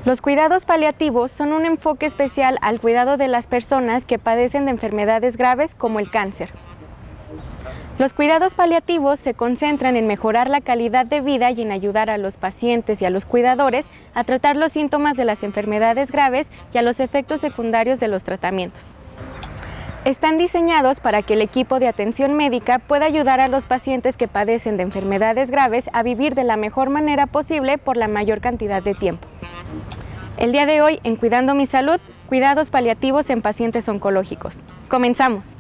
Los cuidados paliativos son un enfoque especial al cuidado de las personas que padecen de enfermedades graves como el cáncer. Los cuidados paliativos se concentran en mejorar la calidad de vida y en ayudar a los pacientes y a los cuidadores a tratar los síntomas de las enfermedades graves y a los efectos secundarios de los tratamientos. Están diseñados para que el equipo de atención médica pueda ayudar a los pacientes que padecen de enfermedades graves a vivir de la mejor manera posible por la mayor cantidad de tiempo. El día de hoy, en Cuidando mi Salud, cuidados paliativos en pacientes oncológicos. ¡Comenzamos!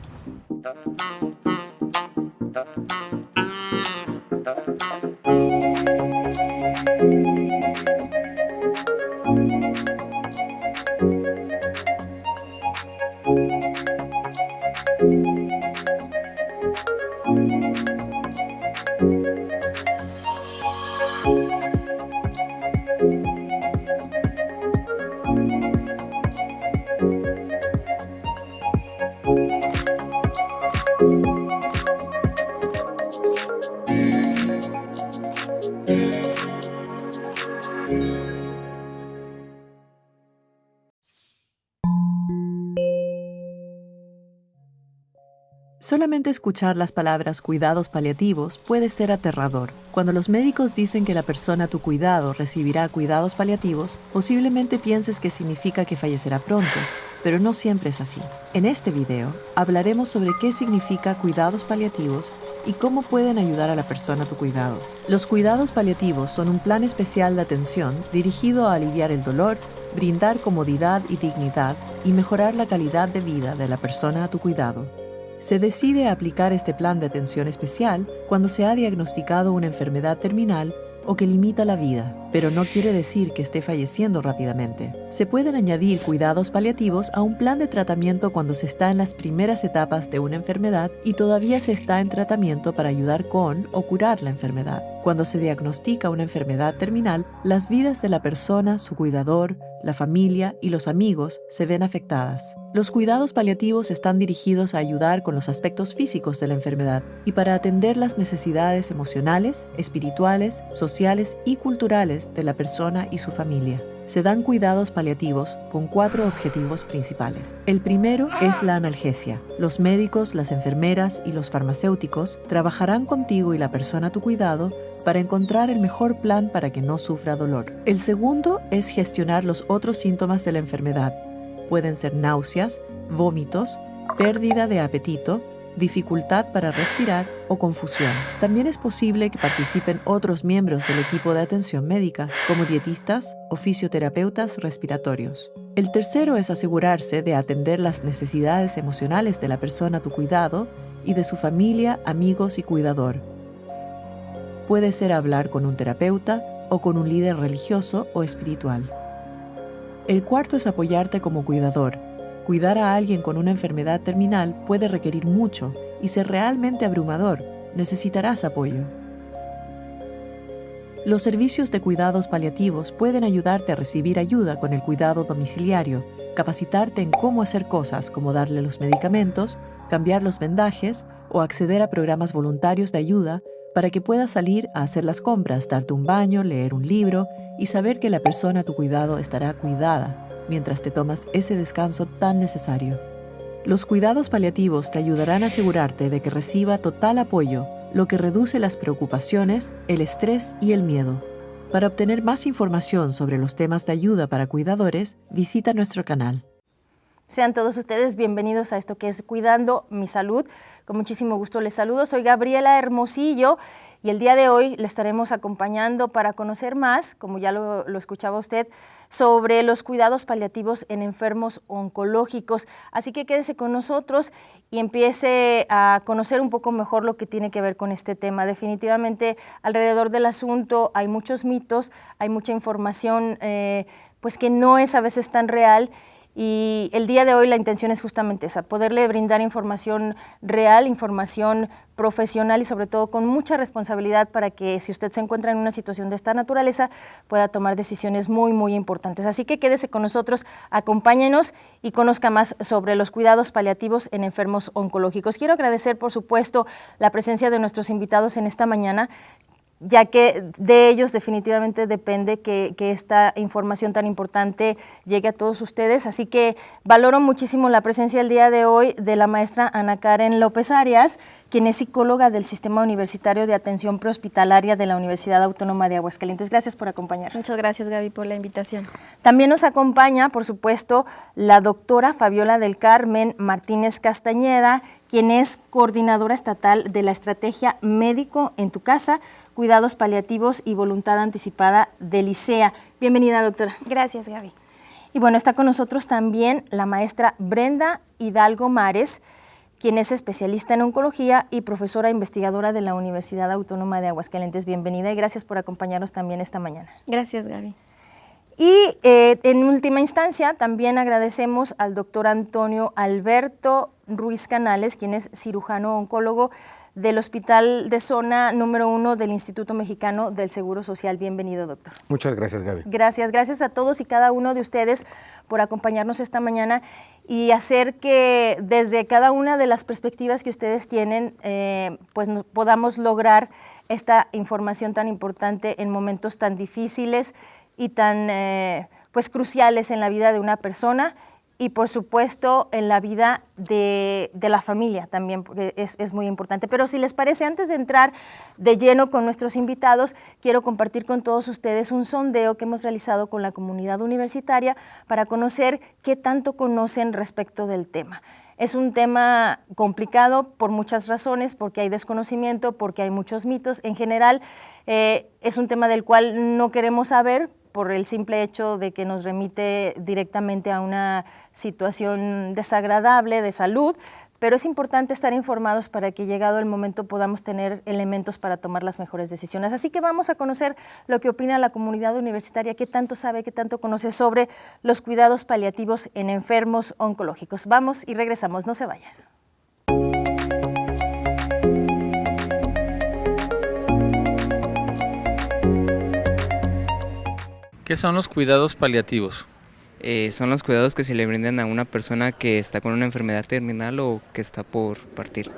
Solamente escuchar las palabras cuidados paliativos puede ser aterrador. Cuando los médicos dicen que la persona a tu cuidado recibirá cuidados paliativos, posiblemente pienses que significa que fallecerá pronto, pero no siempre es así. En este video, hablaremos sobre qué significa cuidados paliativos y cómo pueden ayudar a la persona a tu cuidado. Los cuidados paliativos son un plan especial de atención dirigido a aliviar el dolor, brindar comodidad y dignidad y mejorar la calidad de vida de la persona a tu cuidado. Se decide aplicar este plan de atención especial cuando se ha diagnosticado una enfermedad terminal o que limita la vida, pero no quiere decir que esté falleciendo rápidamente. Se pueden añadir cuidados paliativos a un plan de tratamiento cuando se está en las primeras etapas de una enfermedad y todavía se está en tratamiento para ayudar con o curar la enfermedad. Cuando se diagnostica una enfermedad terminal, las vidas de la persona, su cuidador, la familia y los amigos se ven afectadas. Los cuidados paliativos están dirigidos a ayudar con los aspectos físicos de la enfermedad y para atender las necesidades emocionales, espirituales, sociales y culturales de la persona y su familia. Se dan cuidados paliativos con 4 objetivos principales. El primero es la analgesia. Los médicos, las enfermeras y los farmacéuticos trabajarán contigo y la persona a tu cuidado para encontrar el mejor plan para que no sufra dolor. El segundo es gestionar los otros síntomas de la enfermedad. Pueden ser náuseas, vómitos, pérdida de apetito, dificultad para respirar o confusión. También es posible que participen otros miembros del equipo de atención médica, como dietistas o fisioterapeutas respiratorios. El tercero es asegurarse de atender las necesidades emocionales de la persona a tu cuidado y de su familia, amigos y cuidador. Puede ser hablar con un terapeuta o con un líder religioso o espiritual. El cuarto es apoyarte como cuidador. Cuidar a alguien con una enfermedad terminal puede requerir mucho y ser realmente abrumador. Necesitarás apoyo. Los servicios de cuidados paliativos pueden ayudarte a recibir ayuda con el cuidado domiciliario, capacitarte en cómo hacer cosas como darle los medicamentos, cambiar los vendajes o acceder a programas voluntarios de ayuda para que puedas salir a hacer las compras, darte un baño, leer un libro y saber que la persona a tu cuidado estará cuidada mientras te tomas ese descanso tan necesario. Los cuidados paliativos te ayudarán a asegurarte de que reciba total apoyo, lo que reduce las preocupaciones, el estrés y el miedo. Para obtener más información sobre los temas de ayuda para cuidadores, visita nuestro canal. Sean todos ustedes bienvenidos a esto que es Cuidando mi Salud. Con muchísimo gusto les saludo. Soy Gabriela Hermosillo y el día de hoy le estaremos acompañando para conocer más, como ya lo escuchaba usted, sobre los cuidados paliativos en enfermos oncológicos. Así que quédese con nosotros y empiece a conocer un poco mejor lo que tiene que ver con este tema. Definitivamente alrededor del asunto hay muchos mitos, hay mucha información pues que no es a veces tan real. Y el día de hoy la intención es justamente esa, poderle brindar información real, información profesional y sobre todo con mucha responsabilidad para que si usted se encuentra en una situación de esta naturaleza pueda tomar decisiones muy, muy importantes. Así que quédese con nosotros, acompáñenos y conozca más sobre los cuidados paliativos en enfermos oncológicos. Quiero agradecer, por supuesto, la presencia de nuestros invitados en esta mañana. ya que de ellos definitivamente depende que esta información tan importante llegue a todos ustedes. Así que valoro muchísimo la presencia el día de hoy de la maestra Ana Karen López Arias, quien es psicóloga del Sistema Universitario de Atención Prehospitalaria de la Universidad Autónoma de Aguascalientes. Gracias por acompañarnos. Muchas gracias, Gaby, por la invitación. También nos acompaña, por supuesto, la doctora Fabiola del Carmen Martínez Castañeda, quien es coordinadora estatal de la estrategia Médico en tu Casa, Cuidados Paliativos y Voluntad Anticipada del ICEA. Bienvenida, doctora. Gracias, Gaby. Y bueno, está con nosotros también la maestra Brenda Hidalgo Mares, quien es especialista en oncología y profesora investigadora de la Universidad Autónoma de Aguascalientes. Bienvenida y gracias por acompañarnos también esta mañana. Gracias, Gaby. Y en última instancia, también agradecemos al doctor Antonio Alberto Ruiz Canales, quien es cirujano oncólogo del Hospital de Zona número 1 del Instituto Mexicano del Seguro Social. Bienvenido, doctor. Muchas gracias, Gaby. Gracias a todos y cada uno de ustedes por acompañarnos esta mañana y hacer que desde cada una de las perspectivas que ustedes tienen, pues podamos lograr esta información tan importante en momentos tan difíciles y tan pues cruciales en la vida de una persona y por supuesto en la vida de la familia también, porque es muy importante. Pero si les parece, antes de entrar de lleno con nuestros invitados, quiero compartir con todos ustedes un sondeo que hemos realizado con la comunidad universitaria para conocer qué tanto conocen respecto del tema. Es un tema complicado por muchas razones, porque hay desconocimiento, porque hay muchos mitos. En general, es un tema del cual no queremos saber, por el simple hecho de que nos remite directamente a una situación desagradable de salud, pero es importante estar informados para que llegado el momento podamos tener elementos para tomar las mejores decisiones. Así que vamos a conocer lo que opina la comunidad universitaria, qué tanto sabe, qué tanto conoce sobre los cuidados paliativos en enfermos oncológicos. Vamos y regresamos, no se vayan. ¿Qué son los cuidados paliativos? Son los cuidados que se le brindan a una persona que está con una enfermedad terminal o que está por partir.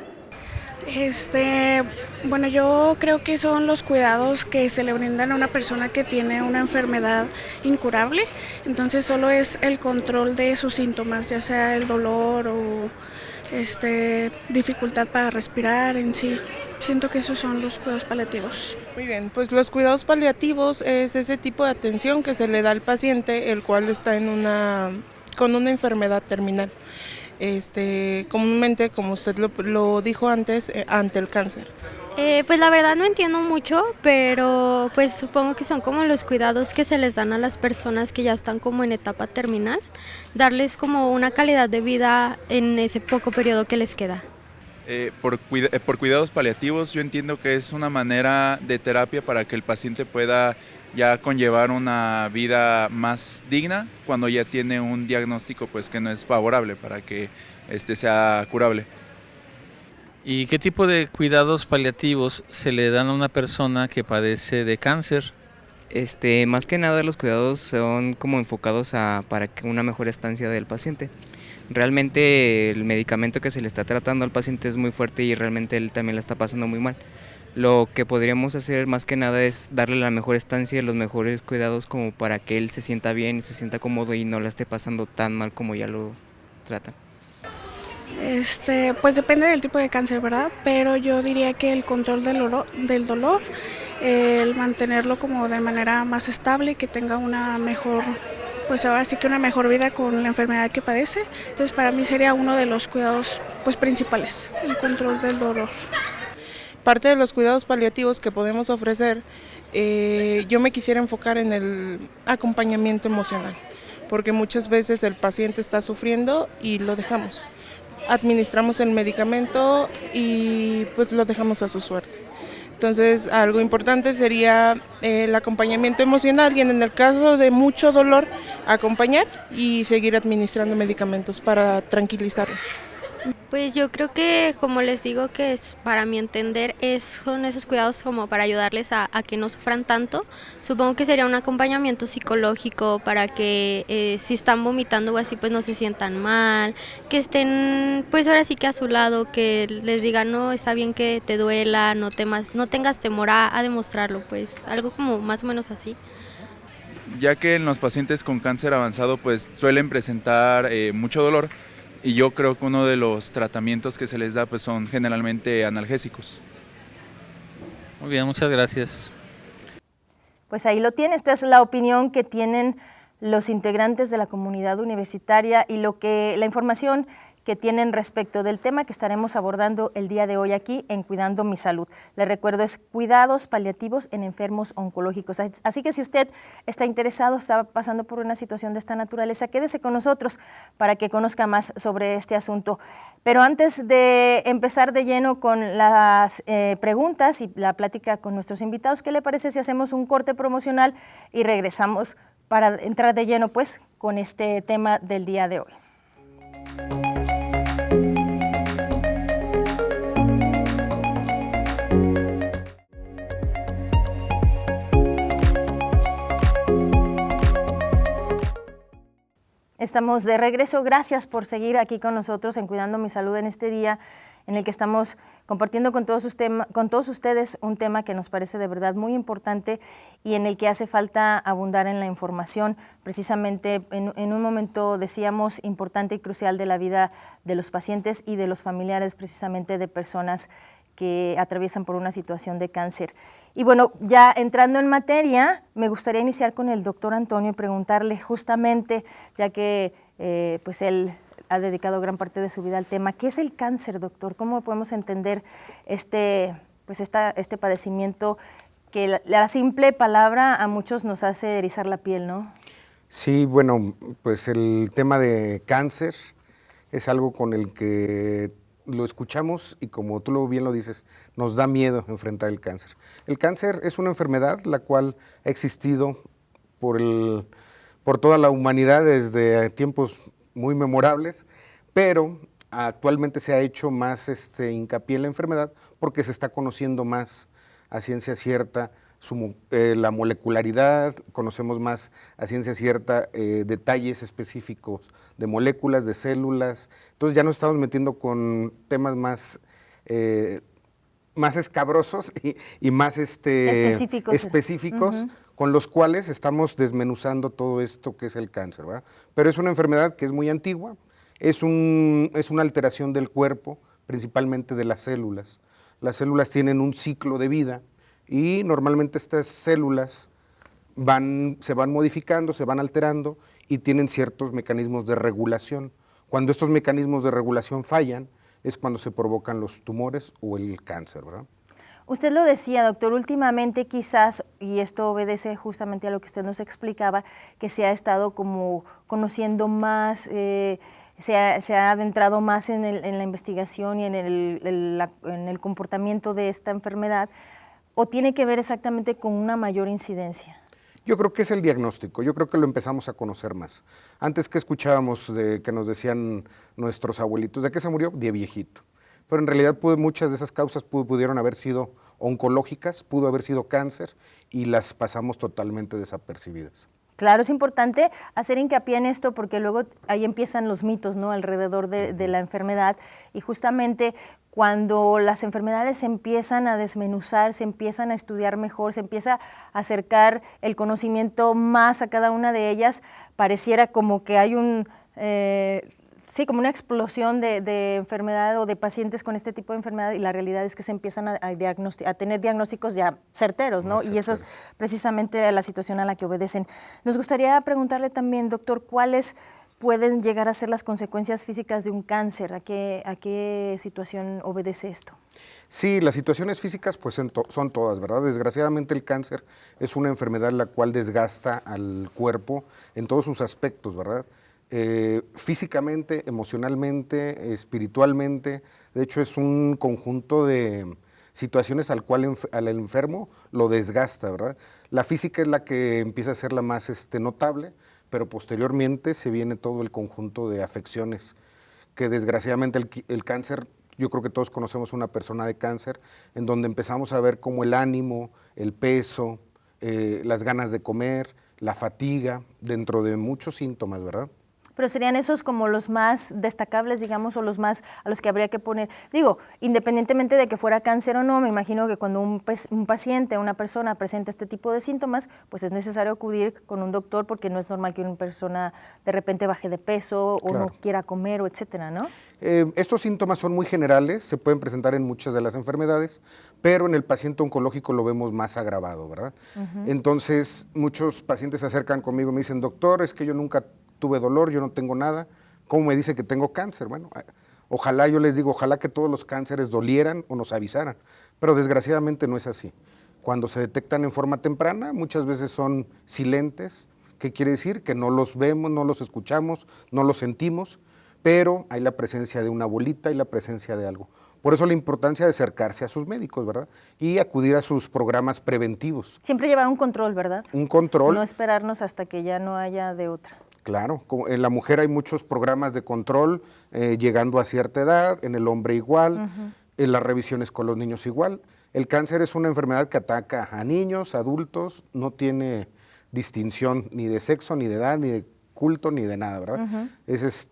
Bueno, yo creo que son los cuidados que se le brindan a una persona que tiene una enfermedad incurable, entonces solo es el control de sus síntomas, ya sea el dolor o dificultad para respirar en sí. Siento que esos son los cuidados paliativos. Muy bien, pues los cuidados paliativos es ese tipo de atención que se le da al paciente, el cual está con una enfermedad terminal. Comúnmente, como usted lo dijo antes, ante el cáncer. Pues la verdad no entiendo mucho, pero pues supongo que son como los cuidados que se les dan a las personas que ya están como en etapa terminal, darles como una calidad de vida en ese poco periodo que les queda. Por cuidados paliativos yo entiendo que es una manera de terapia para que el paciente pueda ya conllevar una vida más digna cuando ya tiene un diagnóstico pues que no es favorable para que sea curable. ¿Y qué tipo de cuidados paliativos se le dan a una persona que padece de cáncer? Más que nada los cuidados son como enfocados para que una mejor estancia del paciente. Realmente el medicamento que se le está tratando al paciente es muy fuerte y realmente él también la está pasando muy mal. Lo que podríamos hacer más que nada es darle la mejor estancia, los mejores cuidados como para que él se sienta bien, se sienta cómodo y no la esté pasando tan mal como ya lo trata. Pues depende del tipo de cáncer, ¿verdad? Pero yo diría que el control del dolor, el mantenerlo como de manera más estable, que tenga una mejor, pues ahora sí que una mejor vida con la enfermedad que padece. Entonces para mí sería uno de los cuidados pues principales, el control del dolor. Parte de los cuidados paliativos que podemos ofrecer, yo me quisiera enfocar en el acompañamiento emocional, porque muchas veces el paciente está sufriendo y lo dejamos. Administramos el medicamento y pues lo dejamos a su suerte. Entonces algo importante sería el acompañamiento emocional y en el caso de mucho dolor acompañar y seguir administrando medicamentos para tranquilizarlo. Pues yo creo que, como les digo, que es para mi entender, son esos cuidados como para ayudarles a que no sufran tanto. Supongo que sería un acompañamiento psicológico para que si están vomitando o así, pues no se sientan mal, que estén, pues ahora sí que a su lado, que les digan, no, está bien que te duela, no tengas temor a demostrarlo, pues algo como más o menos así. Ya que en los pacientes con cáncer avanzado pues suelen presentar mucho dolor, y yo creo que uno de los tratamientos que se les da pues son generalmente analgésicos. Muy bien, muchas gracias. Pues ahí lo tiene, esta es la opinión que tienen los integrantes de la comunidad universitaria y la información que tienen respecto del tema que estaremos abordando el día de hoy aquí en Cuidando mi Salud. Les recuerdo, es cuidados paliativos en enfermos oncológicos. Así que si usted está interesado, está pasando por una situación de esta naturaleza, quédese con nosotros para que conozca más sobre este asunto. Pero antes de empezar de lleno con las preguntas y la plática con nuestros invitados, ¿qué le parece si hacemos un corte promocional y regresamos para entrar de lleno pues con este tema del día de hoy? Estamos de regreso, gracias por seguir aquí con nosotros en Cuidando mi Salud en este día en el que estamos compartiendo con todos ustedes un tema que nos parece de verdad muy importante y en el que hace falta abundar en la información, precisamente en un momento, decíamos, importante y crucial de la vida de los pacientes y de los familiares, precisamente de personas que atraviesan por una situación de cáncer. Y bueno, ya entrando en materia, me gustaría iniciar con el doctor Antonio y preguntarle justamente, ya que pues él ha dedicado gran parte de su vida al tema, ¿qué es el cáncer, doctor? ¿Cómo podemos entender este padecimiento que la simple palabra a muchos nos hace erizar la piel, ¿no? Sí, bueno, pues el tema de cáncer es algo con el que lo escuchamos y como tú bien lo dices, nos da miedo enfrentar el cáncer. El cáncer es una enfermedad la cual ha existido por toda la humanidad desde tiempos muy memorables, pero actualmente se ha hecho más hincapié en la enfermedad porque se está conociendo más a ciencia cierta la molecularidad, conocemos más a ciencia cierta detalles específicos de moléculas, de células. Entonces ya nos estamos metiendo con temas más escabrosos y más específicos con los cuales estamos desmenuzando todo esto que es el cáncer, ¿verdad? Pero es una enfermedad que es muy antigua, es una alteración del cuerpo, principalmente de las células. Las células tienen un ciclo de vida y normalmente estas células se van modificando, se van alterando y tienen ciertos mecanismos de regulación. Cuando estos mecanismos de regulación fallan, es cuando se provocan los tumores o el cáncer, ¿verdad? Usted lo decía, doctor, últimamente quizás, y esto obedece justamente a lo que usted nos explicaba, que se ha estado como conociendo más, se ha adentrado más en la investigación y en el comportamiento de esta enfermedad, ¿o tiene que ver exactamente con una mayor incidencia? Yo creo que es el diagnóstico, yo creo que lo empezamos a conocer más. Antes que escuchábamos que nos decían nuestros abuelitos, ¿de qué se murió? De viejito. Pero en realidad muchas de esas causas pudieron haber sido oncológicas, pudo haber sido cáncer y las pasamos totalmente desapercibidas. Claro, es importante hacer hincapié en esto porque luego ahí empiezan los mitos, ¿no?, alrededor de la enfermedad y justamente cuando las enfermedades se empiezan a desmenuzar, se empiezan a estudiar mejor, se empieza a acercar el conocimiento más a cada una de ellas, pareciera como que hay como una explosión de enfermedad o de pacientes con este tipo de enfermedad y la realidad es que se empiezan a tener diagnósticos ya certeros, ¿no? Y eso es precisamente la situación a la que obedecen. Nos gustaría preguntarle también, doctor, ¿cuáles pueden llegar a ser las consecuencias físicas de un cáncer? ¿A qué situación obedece esto? Sí, las situaciones físicas pues son todas, ¿verdad? Desgraciadamente el cáncer es una enfermedad la cual desgasta al cuerpo en todos sus aspectos, ¿verdad? Físicamente, emocionalmente, espiritualmente. De hecho, es un conjunto de situaciones al cual al enfermo lo desgasta, ¿verdad? La física es la que empieza a ser la más notable, pero posteriormente se viene todo el conjunto de afecciones que desgraciadamente el cáncer, yo creo que todos conocemos una persona de cáncer, en donde empezamos a ver como el ánimo, el peso, las ganas de comer, la fatiga, dentro de muchos síntomas, ¿verdad? Pero serían esos como los más destacables, digamos, o los más a los que habría que poner. Digo, independientemente de que fuera cáncer o no, me imagino que cuando un paciente, una persona presenta este tipo de síntomas, pues es necesario acudir con un doctor porque no es normal que una persona de repente baje de peso o no quiera comer o etcétera, ¿no? Estos síntomas son muy generales, se pueden presentar en muchas de las enfermedades, pero en el paciente oncológico lo vemos más agravado, ¿verdad? Entonces, muchos pacientes se acercan conmigo y me dicen, doctor, es que yo nunca tuve dolor, yo no tengo nada, ¿cómo me dice que tengo cáncer? Bueno, ojalá, yo les digo, ojalá que todos los cánceres dolieran o nos avisaran, pero desgraciadamente no es así. Cuando se detectan en forma temprana, muchas veces son silentes, ¿qué quiere decir? Que no los vemos, no los escuchamos, no los sentimos, pero hay la presencia de una bolita y la presencia de algo. Por eso la importancia de acercarse a sus médicos, ¿verdad? Y acudir a sus programas preventivos. Siempre llevar un control, ¿verdad? Un control. No esperarnos hasta que ya no haya de otra. Claro, en la mujer hay muchos programas de control llegando a cierta edad, en el hombre igual, en las revisiones con los niños igual. El cáncer es una enfermedad que ataca a niños, adultos, no tiene distinción ni de sexo, ni de edad, ni de culto, ni de nada, ¿verdad? Es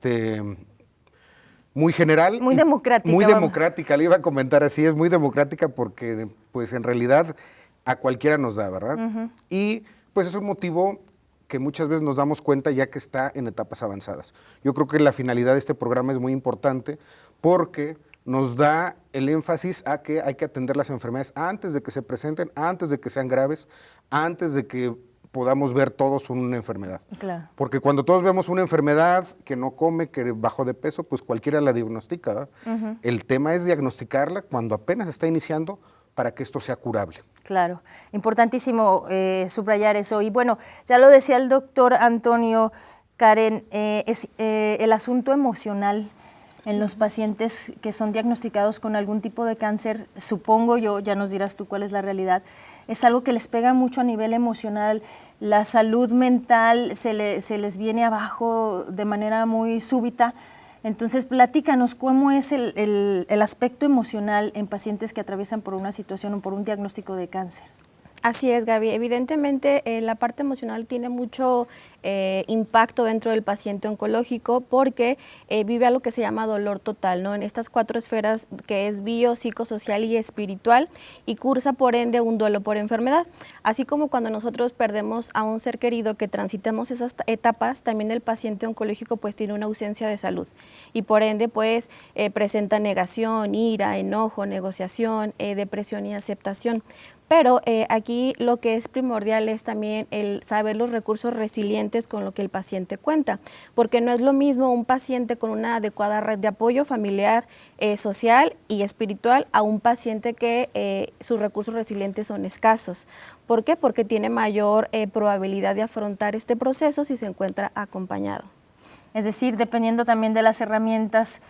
muy general. Muy democrática. Muy democrática, le iba a comentar así, es muy democrática porque pues en realidad a cualquiera nos da, ¿verdad? Y pues es un motivo que muchas veces nos damos cuenta ya que está en etapas avanzadas. Yo creo que la finalidad de este programa es muy importante porque nos da el énfasis a que hay que atender las enfermedades antes de que se presenten, antes de que sean graves, antes de que podamos ver todos una enfermedad. Claro. Porque cuando todos vemos una enfermedad que no come, que bajó de peso, pues cualquiera la diagnostica, ¿verdad? El tema es diagnosticarla cuando apenas está iniciando para que esto sea curable. Claro, importantísimo subrayar eso. Y bueno, ya lo decía el doctor Antonio, Karen, es el asunto emocional en los pacientes que son diagnosticados con algún tipo de cáncer, supongo yo, ya nos dirás tú cuál es la realidad, es algo que les pega mucho a nivel emocional, la salud mental se les viene abajo de manera muy súbita. Entonces, platícanos, ¿cómo es el aspecto emocional en pacientes que atraviesan por una situación o por un diagnóstico de cáncer? Así es, Gaby. Evidentemente, la parte emocional tiene mucho impacto dentro del paciente oncológico porque vive algo que se llama dolor total, ¿no? En estas 4 esferas que es bio, psicosocial y espiritual, y cursa por ende un duelo por enfermedad. Así como cuando nosotros perdemos a un ser querido que transitamos esas etapas, también el paciente oncológico pues tiene una ausencia de salud y por ende pues presenta negación, ira, enojo, negociación, depresión y aceptación. Pero aquí lo que es primordial es también el saber los recursos resilientes con lo que el paciente cuenta, porque no es lo mismo un paciente con una adecuada red de apoyo familiar, social y espiritual a un paciente que sus recursos resilientes son escasos. ¿Por qué? Porque tiene mayor probabilidad de afrontar este proceso si se encuentra acompañado. Es decir, dependiendo también de las herramientas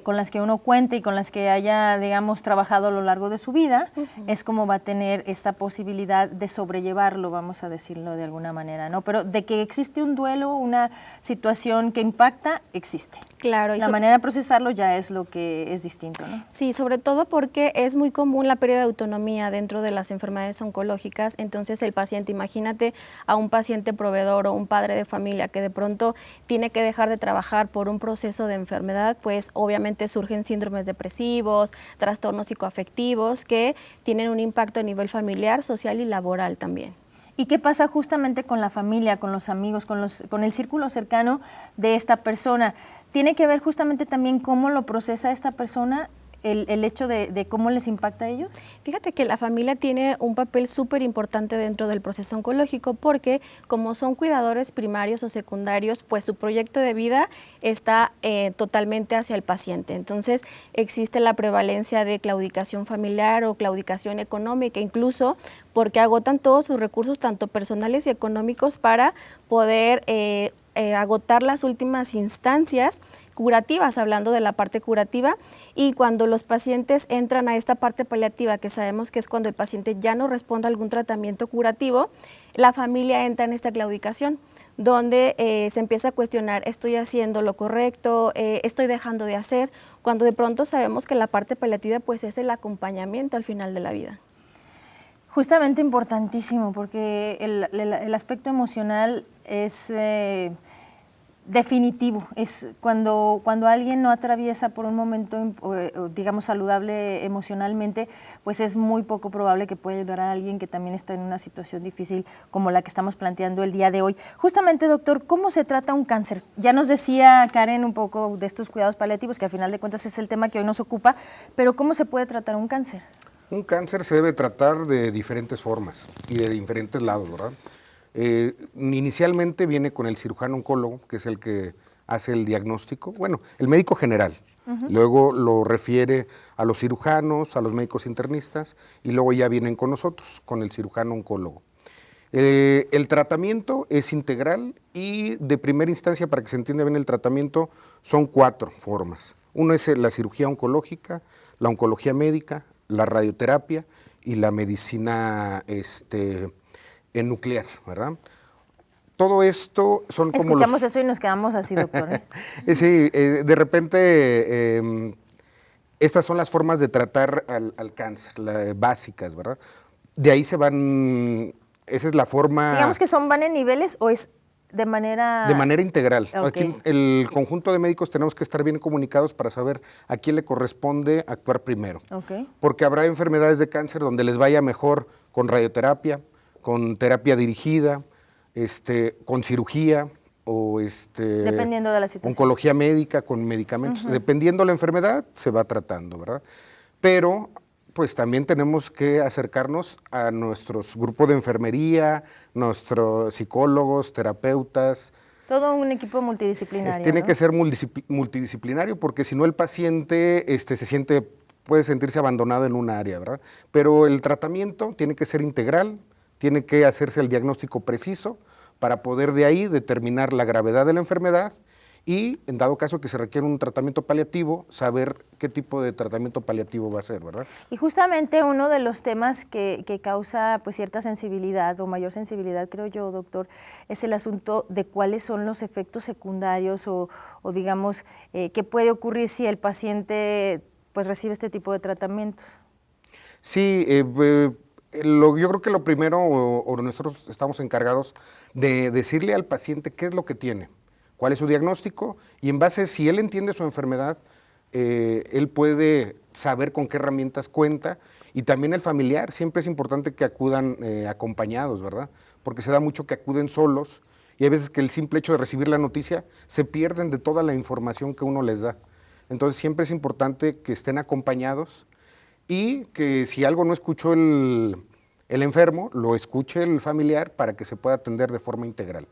con las que uno cuente y con las que haya, digamos, trabajado a lo largo de su vida, es como va a tener esta posibilidad de sobrellevarlo, vamos a decirlo de alguna manera, ¿no? Pero de que existe un duelo, una situación que impacta, existe. Claro. La manera de procesarlo ya es lo que es distinto, ¿no? Sí, sobre todo porque es muy común la pérdida de autonomía dentro de las enfermedades oncológicas, entonces el paciente, imagínate a un paciente proveedor o un padre de familia que de pronto tiene que dejar de trabajar por un proceso de enfermedad, pues obviamente surgen síndromes depresivos, trastornos psicoafectivos que tienen un impacto a nivel familiar, social y laboral también. ¿Y qué pasa justamente con la familia, con los amigos, con el círculo cercano de esta persona? ¿Tiene que ver justamente también cómo lo procesa esta persona, el hecho de cómo les impacta a ellos? Fíjate que la familia tiene un papel súper importante dentro del proceso oncológico porque como son cuidadores primarios o secundarios, pues su proyecto de vida está totalmente hacia el paciente. Entonces existe la prevalencia de claudicación familiar o claudicación económica, incluso porque agotan todos sus recursos, tanto personales y económicos, para poder agotar las últimas instancias curativas, hablando de la parte curativa, y cuando los pacientes entran a esta parte paliativa, que sabemos que es cuando el paciente ya no responde a algún tratamiento curativo, la familia entra en esta claudicación, donde se empieza a cuestionar, ¿estoy haciendo lo correcto? ¿Estoy dejando de hacer? Cuando de pronto sabemos que la parte paliativa pues es el acompañamiento al final de la vida. Justamente importantísimo, porque el aspecto emocional es definitivo. Es cuando alguien no atraviesa por un momento, digamos, saludable emocionalmente, pues es muy poco probable que pueda ayudar a alguien que también está en una situación difícil como la que estamos planteando el día de hoy. Justamente, doctor, ¿cómo se trata un cáncer? Ya nos decía Karen un poco de estos cuidados paliativos, que al final de cuentas es el tema que hoy nos ocupa, pero ¿cómo se puede tratar un cáncer? Un cáncer se debe tratar de diferentes formas y de diferentes lados, ¿verdad? Inicialmente viene con el cirujano oncólogo, que es el que hace el diagnóstico, bueno, el médico general. Luego lo refiere a los cirujanos, a los médicos internistas, y luego ya vienen con nosotros, con el cirujano oncólogo. El tratamiento es integral y de primera instancia, para que se entienda bien el tratamiento, son 4 formas. Uno es la cirugía oncológica, la oncología médica, la radioterapia y la medicina nuclear, ¿verdad? Todo esto son como escuchamos eso y nos quedamos así, doctor. Sí, de repente estas son las formas de tratar al cáncer, básicas, ¿verdad? De ahí se van, esa es la forma... Digamos que van en niveles o es de manera... De manera integral. Okay. Aquí el conjunto de médicos tenemos que estar bien comunicados para saber a quién le corresponde actuar primero. Okay. Porque habrá enfermedades de cáncer donde les vaya mejor con radioterapia, con terapia dirigida, con cirugía o dependiendo de la situación. Oncología médica con medicamentos. Dependiendo de la enfermedad se va tratando, ¿verdad? Pero pues también tenemos que acercarnos a nuestros grupos de enfermería, nuestros psicólogos, terapeutas. Todo un equipo multidisciplinario. Tiene ¿no? que ser multidisciplinario, porque si no el paciente puede sentirse abandonado en un área, ¿verdad? Pero el tratamiento tiene que ser integral, tiene que hacerse el diagnóstico preciso para poder de ahí determinar la gravedad de la enfermedad y, en dado caso que se requiere un tratamiento paliativo, saber qué tipo de tratamiento paliativo va a ser, ¿verdad? Y justamente uno de los temas que causa pues cierta sensibilidad o mayor sensibilidad, creo yo, doctor, es el asunto de cuáles son los efectos secundarios o digamos, qué puede ocurrir si el paciente pues recibe este tipo de tratamientos. Sí, yo creo que lo primero, o nosotros estamos encargados de decirle al paciente qué es lo que tiene, cuál es su diagnóstico, y en base, si él entiende su enfermedad, él puede saber con qué herramientas cuenta, y también el familiar. Siempre es importante que acudan acompañados, ¿verdad? Porque se da mucho que acuden solos, y hay veces que el simple hecho de recibir la noticia se pierden de toda la información que uno les da. Entonces siempre es importante que estén acompañados, y que si algo no escuchó el enfermo, lo escuche el familiar para que se pueda atender de forma integral.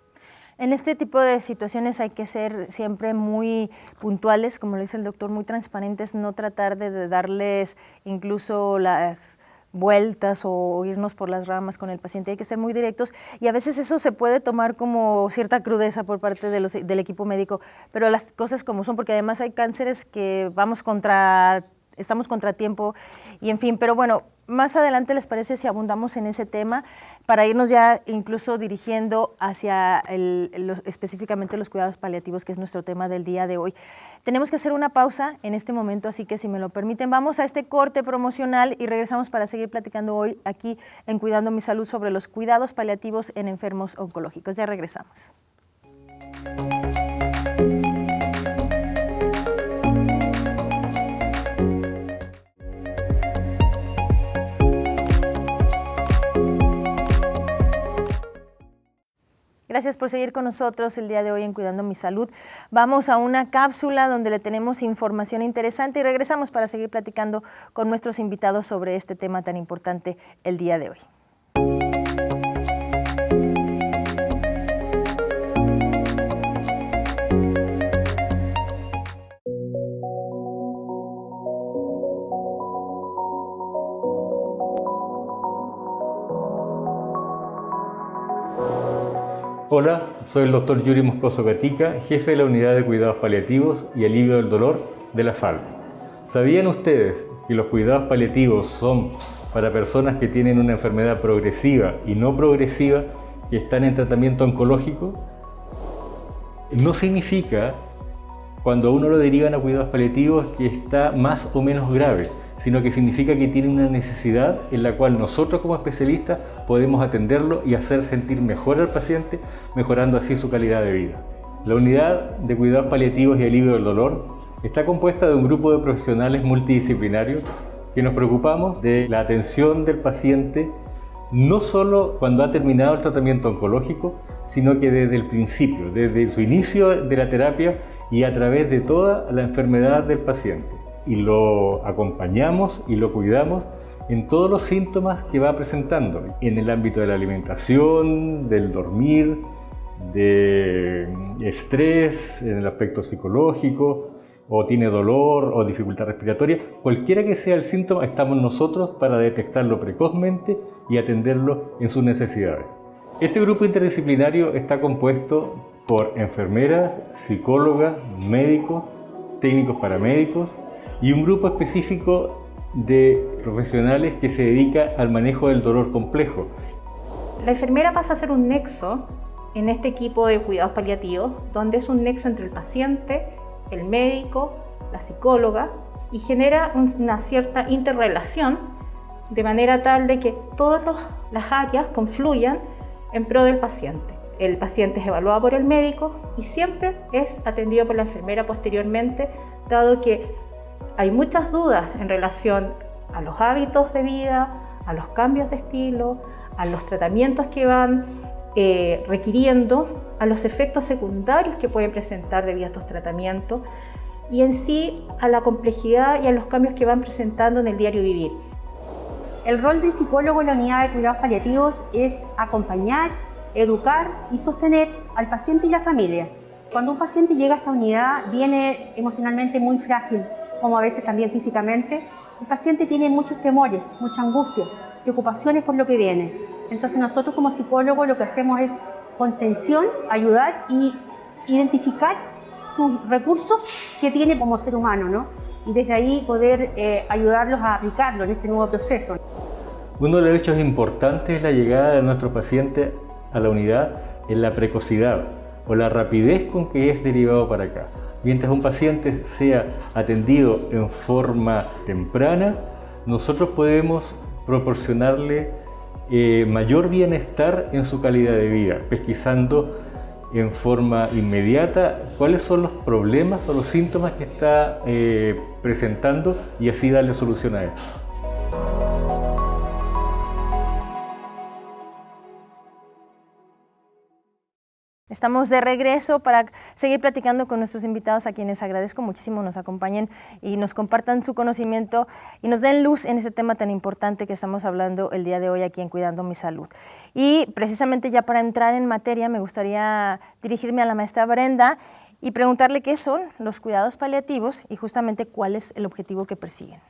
En este tipo de situaciones hay que ser siempre muy puntuales, como lo dice el doctor, muy transparentes, no tratar de darles incluso las vueltas o irnos por las ramas con el paciente, hay que ser muy directos y a veces eso se puede tomar como cierta crudeza por parte del equipo médico, pero las cosas como son, porque además hay cánceres que estamos contra tiempo y en fin, pero bueno, más adelante les parece si abundamos en ese tema para irnos ya incluso dirigiendo hacia específicamente los cuidados paliativos, que es nuestro tema del día de hoy. Tenemos que hacer una pausa en este momento, así que si me lo permiten, vamos a este corte promocional y regresamos para seguir platicando hoy aquí en Cuidando Mi Salud sobre los cuidados paliativos en enfermos oncológicos. Ya regresamos. Gracias por seguir con nosotros el día de hoy en Cuidando Mi Salud. Vamos a una cápsula donde le tenemos información interesante y regresamos para seguir platicando con nuestros invitados sobre este tema tan importante el día de hoy. Hola, soy el doctor Yuri Moscoso Gatica, jefe de la Unidad de Cuidados Paliativos y Alivio del Dolor de la FALP. ¿Sabían ustedes que los cuidados paliativos son para personas que tienen una enfermedad progresiva y no progresiva que están en tratamiento oncológico? No significa, cuando a uno lo derivan a cuidados paliativos, que está más o menos grave, sino que significa que tiene una necesidad en la cual nosotros como especialistas podemos atenderlo y hacer sentir mejor al paciente, mejorando así su calidad de vida. La unidad de cuidados paliativos y alivio del dolor está compuesta de un grupo de profesionales multidisciplinarios que nos preocupamos de la atención del paciente no solo cuando ha terminado el tratamiento oncológico, sino que desde el principio, desde su inicio de la terapia y a través de toda la enfermedad del paciente. Y lo acompañamos y lo cuidamos en todos los síntomas que va presentando, en el ámbito de la alimentación, del dormir, de estrés, en el aspecto psicológico, o tiene dolor o dificultad respiratoria. Cualquiera que sea el síntoma, estamos nosotros para detectarlo precozmente y atenderlo en sus necesidades. Este grupo interdisciplinario está compuesto por enfermeras, psicólogas, médicos, técnicos paramédicos y un grupo específico de profesionales que se dedica al manejo del dolor complejo. La enfermera pasa a ser un nexo en este equipo de cuidados paliativos, donde es un nexo entre el paciente, el médico, la psicóloga, y genera una cierta interrelación de manera tal de que todas las áreas confluyan en pro del paciente. El paciente es evaluado por el médico y siempre es atendido por la enfermera posteriormente, dado que hay muchas dudas en relación a los hábitos de vida, a los cambios de estilo, a los tratamientos que van requiriendo, a los efectos secundarios que pueden presentar debido a estos tratamientos y en sí a la complejidad y a los cambios que van presentando en el diario vivir. El rol del psicólogo en la unidad de cuidados paliativos es acompañar, educar y sostener al paciente y la familia. Cuando un paciente llega a esta unidad viene emocionalmente muy frágil, como a veces también físicamente. El paciente tiene muchos temores, mucha angustia, preocupaciones por lo que viene. Entonces nosotros como psicólogos lo que hacemos es contención, ayudar y identificar sus recursos que tiene como ser humano, ¿no? Y desde ahí poder ayudarlos a aplicarlo en este nuevo proceso. Uno de los hechos importantes es la llegada de nuestro paciente a la unidad en la precocidad o la rapidez con que es derivado para acá. Mientras un paciente sea atendido en forma temprana, nosotros podemos proporcionarle mayor bienestar en su calidad de vida, pesquisando en forma inmediata cuáles son los problemas o los síntomas que está presentando y así darle solución a esto. Estamos de regreso para seguir platicando con nuestros invitados, a quienes agradezco muchísimo nos acompañen y nos compartan su conocimiento y nos den luz en ese tema tan importante que estamos hablando el día de hoy aquí en Cuidando Mi Salud. Y precisamente ya para entrar en materia me gustaría dirigirme a la maestra Brenda y preguntarle qué son los cuidados paliativos y justamente cuál es el objetivo que persiguen.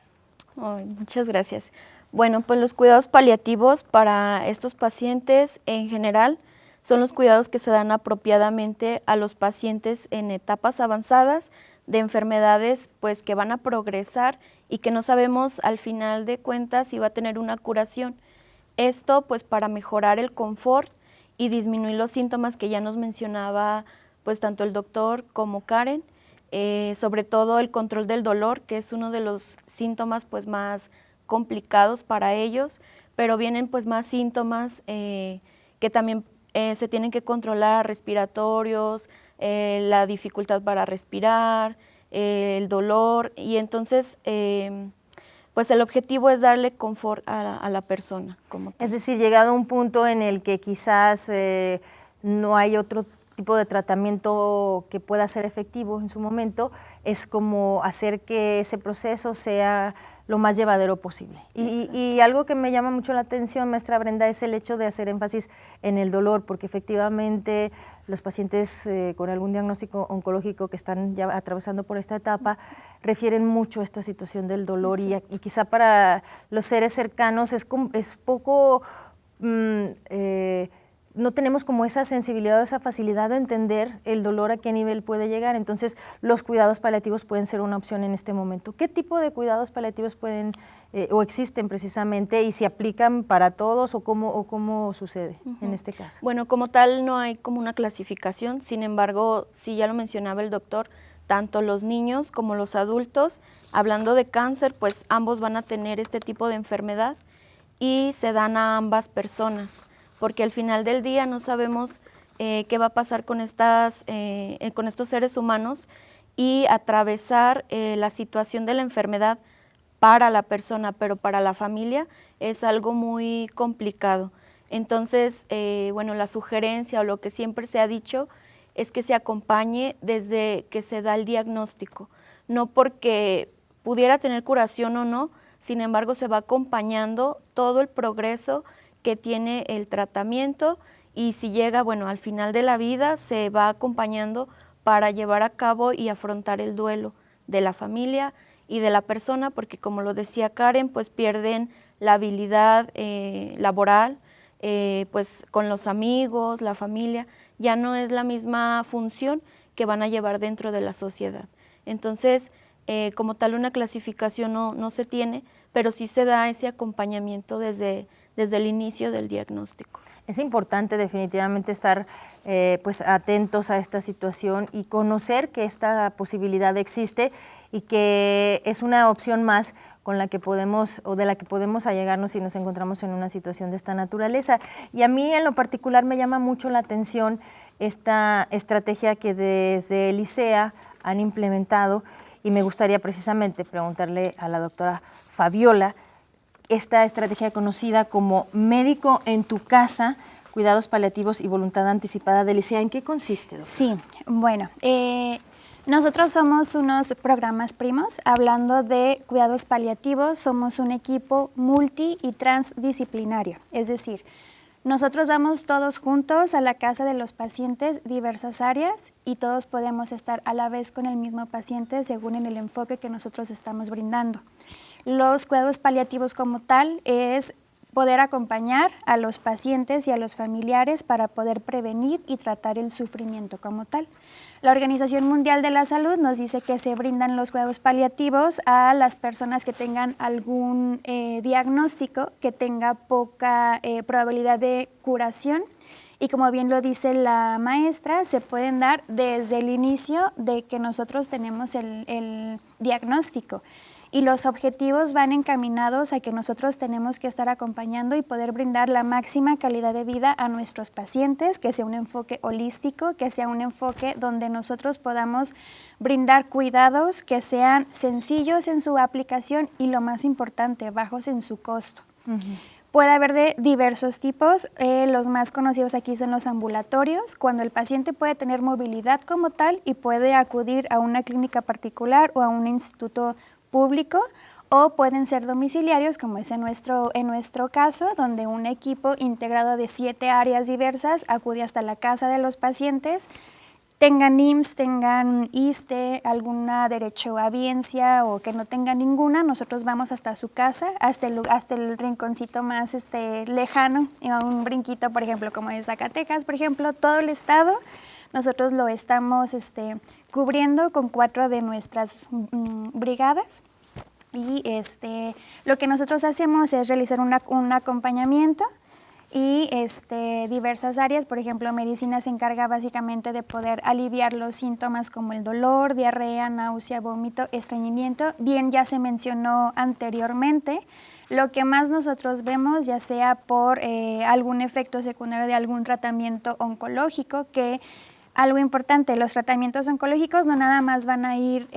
Muchas gracias. Bueno, pues los cuidados paliativos para estos pacientes en general son los cuidados que se dan apropiadamente a los pacientes en etapas avanzadas de enfermedades pues, que van a progresar y que no sabemos al final de cuentas si va a tener una curación. Esto pues para mejorar el confort y disminuir los síntomas que ya nos mencionaba pues tanto el doctor como Karen, sobre todo el control del dolor, que es uno de los síntomas pues más complicados para ellos, pero vienen pues más síntomas que también se tienen que controlar, respiratorios, la dificultad para respirar, el dolor, y entonces pues el objetivo es darle confort a la persona. Es decir, llegado a un punto en el que quizás no hay otro tipo de tratamiento que pueda ser efectivo en su momento, es como hacer que ese proceso sea lo más llevadero posible. Y algo que me llama mucho la atención, maestra Brenda, es el hecho de hacer énfasis en el dolor, porque efectivamente los pacientes con algún diagnóstico oncológico que están ya atravesando por esta etapa refieren mucho a esta situación del dolor y quizá para los seres cercanos es poco no tenemos como esa sensibilidad o esa facilidad de entender el dolor a qué nivel puede llegar. Entonces, los cuidados paliativos pueden ser una opción en este momento. ¿Qué tipo de cuidados paliativos pueden o existen precisamente y si aplican para todos o cómo sucede en este caso? Bueno, como tal no hay como una clasificación, sin embargo, sí ya lo mencionaba el doctor, tanto los niños como los adultos, hablando de cáncer, pues ambos van a tener este tipo de enfermedad y se dan a ambas personas, porque al final del día no sabemos qué va a pasar con estos seres humanos y atravesar la situación de la enfermedad para la persona, pero para la familia es algo muy complicado. Entonces, bueno, la sugerencia o lo que siempre se ha dicho es que se acompañe desde que se da el diagnóstico, no porque pudiera tener curación o no, sin embargo se va acompañando todo el progreso que tiene el tratamiento y si llega, bueno, al final de la vida se va acompañando para llevar a cabo y afrontar el duelo de la familia y de la persona, porque como lo decía Karen, pues pierden la habilidad laboral, pues con los amigos, la familia, ya no es la misma función que van a llevar dentro de la sociedad. Entonces, como tal una clasificación no se tiene, pero sí se da ese acompañamiento desde el inicio del diagnóstico. Es importante definitivamente estar pues atentos a esta situación y conocer que esta posibilidad existe y que es una opción más con la que podemos o de la que podemos allegarnos si nos encontramos en una situación de esta naturaleza. Y a mí en lo particular me llama mucho la atención esta estrategia que desde el ICEA han implementado y me gustaría precisamente preguntarle a la doctora Fabiola esta estrategia conocida como Médico en tu casa, cuidados paliativos y voluntad anticipada del ICEA. ¿En qué consiste, doctora? Sí, bueno, nosotros somos unos programas primos. Hablando de cuidados paliativos, somos un equipo multi y transdisciplinario, es decir, nosotros vamos todos juntos a la casa de los pacientes, diversas áreas, y todos podemos estar a la vez con el mismo paciente según en el enfoque que nosotros estamos brindando. Los cuidados paliativos como tal es poder acompañar a los pacientes y a los familiares para poder prevenir y tratar el sufrimiento como tal. La Organización Mundial de la Salud nos dice que se brindan los cuidados paliativos a las personas que tengan algún diagnóstico, que tenga poca probabilidad de curación y como bien lo dice la maestra, se pueden dar desde el inicio de que nosotros tenemos el diagnóstico. Y los objetivos van encaminados a que nosotros tenemos que estar acompañando y poder brindar la máxima calidad de vida a nuestros pacientes, que sea un enfoque holístico, que sea un enfoque donde nosotros podamos brindar cuidados que sean sencillos en su aplicación y lo más importante, bajos en su costo. Puede haber de diversos tipos, los más conocidos aquí son los ambulatorios, cuando el paciente puede tener movilidad como tal y puede acudir a una clínica particular o a un instituto público, o pueden ser domiciliarios, como es en nuestro caso, donde un equipo integrado de 7 áreas diversas acude hasta la casa de los pacientes, tengan IMSS, tengan ISSSTE, alguna derechohabiencia o que no tengan ninguna, nosotros vamos hasta su casa, hasta el rinconcito más lejano, un brinquito, por ejemplo, como de Zacatecas, por ejemplo, todo el estado, nosotros lo estamos cubriendo con 4 de nuestras brigadas y lo que nosotros hacemos es realizar un acompañamiento y diversas áreas, por ejemplo, medicina se encarga básicamente de poder aliviar los síntomas como el dolor, diarrea, náusea, vómito, estreñimiento, bien ya se mencionó anteriormente. Lo que más nosotros vemos, ya sea por algún efecto secundario de algún tratamiento oncológico, que algo importante, los tratamientos oncológicos no nada más van a ir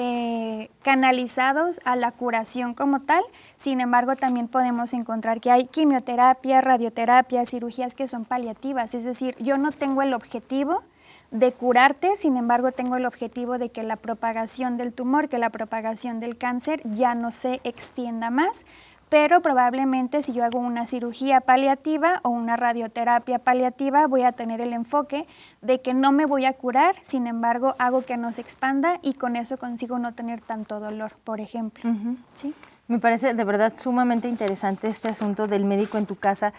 canalizados a la curación como tal, sin embargo también podemos encontrar que hay quimioterapia, radioterapia, cirugías que son paliativas, es decir, yo no tengo el objetivo de curarte, sin embargo tengo el objetivo de que la propagación del tumor, que la propagación del cáncer ya no se extienda más, pero probablemente si yo hago una cirugía paliativa o una radioterapia paliativa voy a tener el enfoque de que no me voy a curar, sin embargo hago que no se expanda y con eso consigo no tener tanto dolor, por ejemplo. ¿Sí? Me parece de verdad sumamente interesante este asunto del médico en tu casa.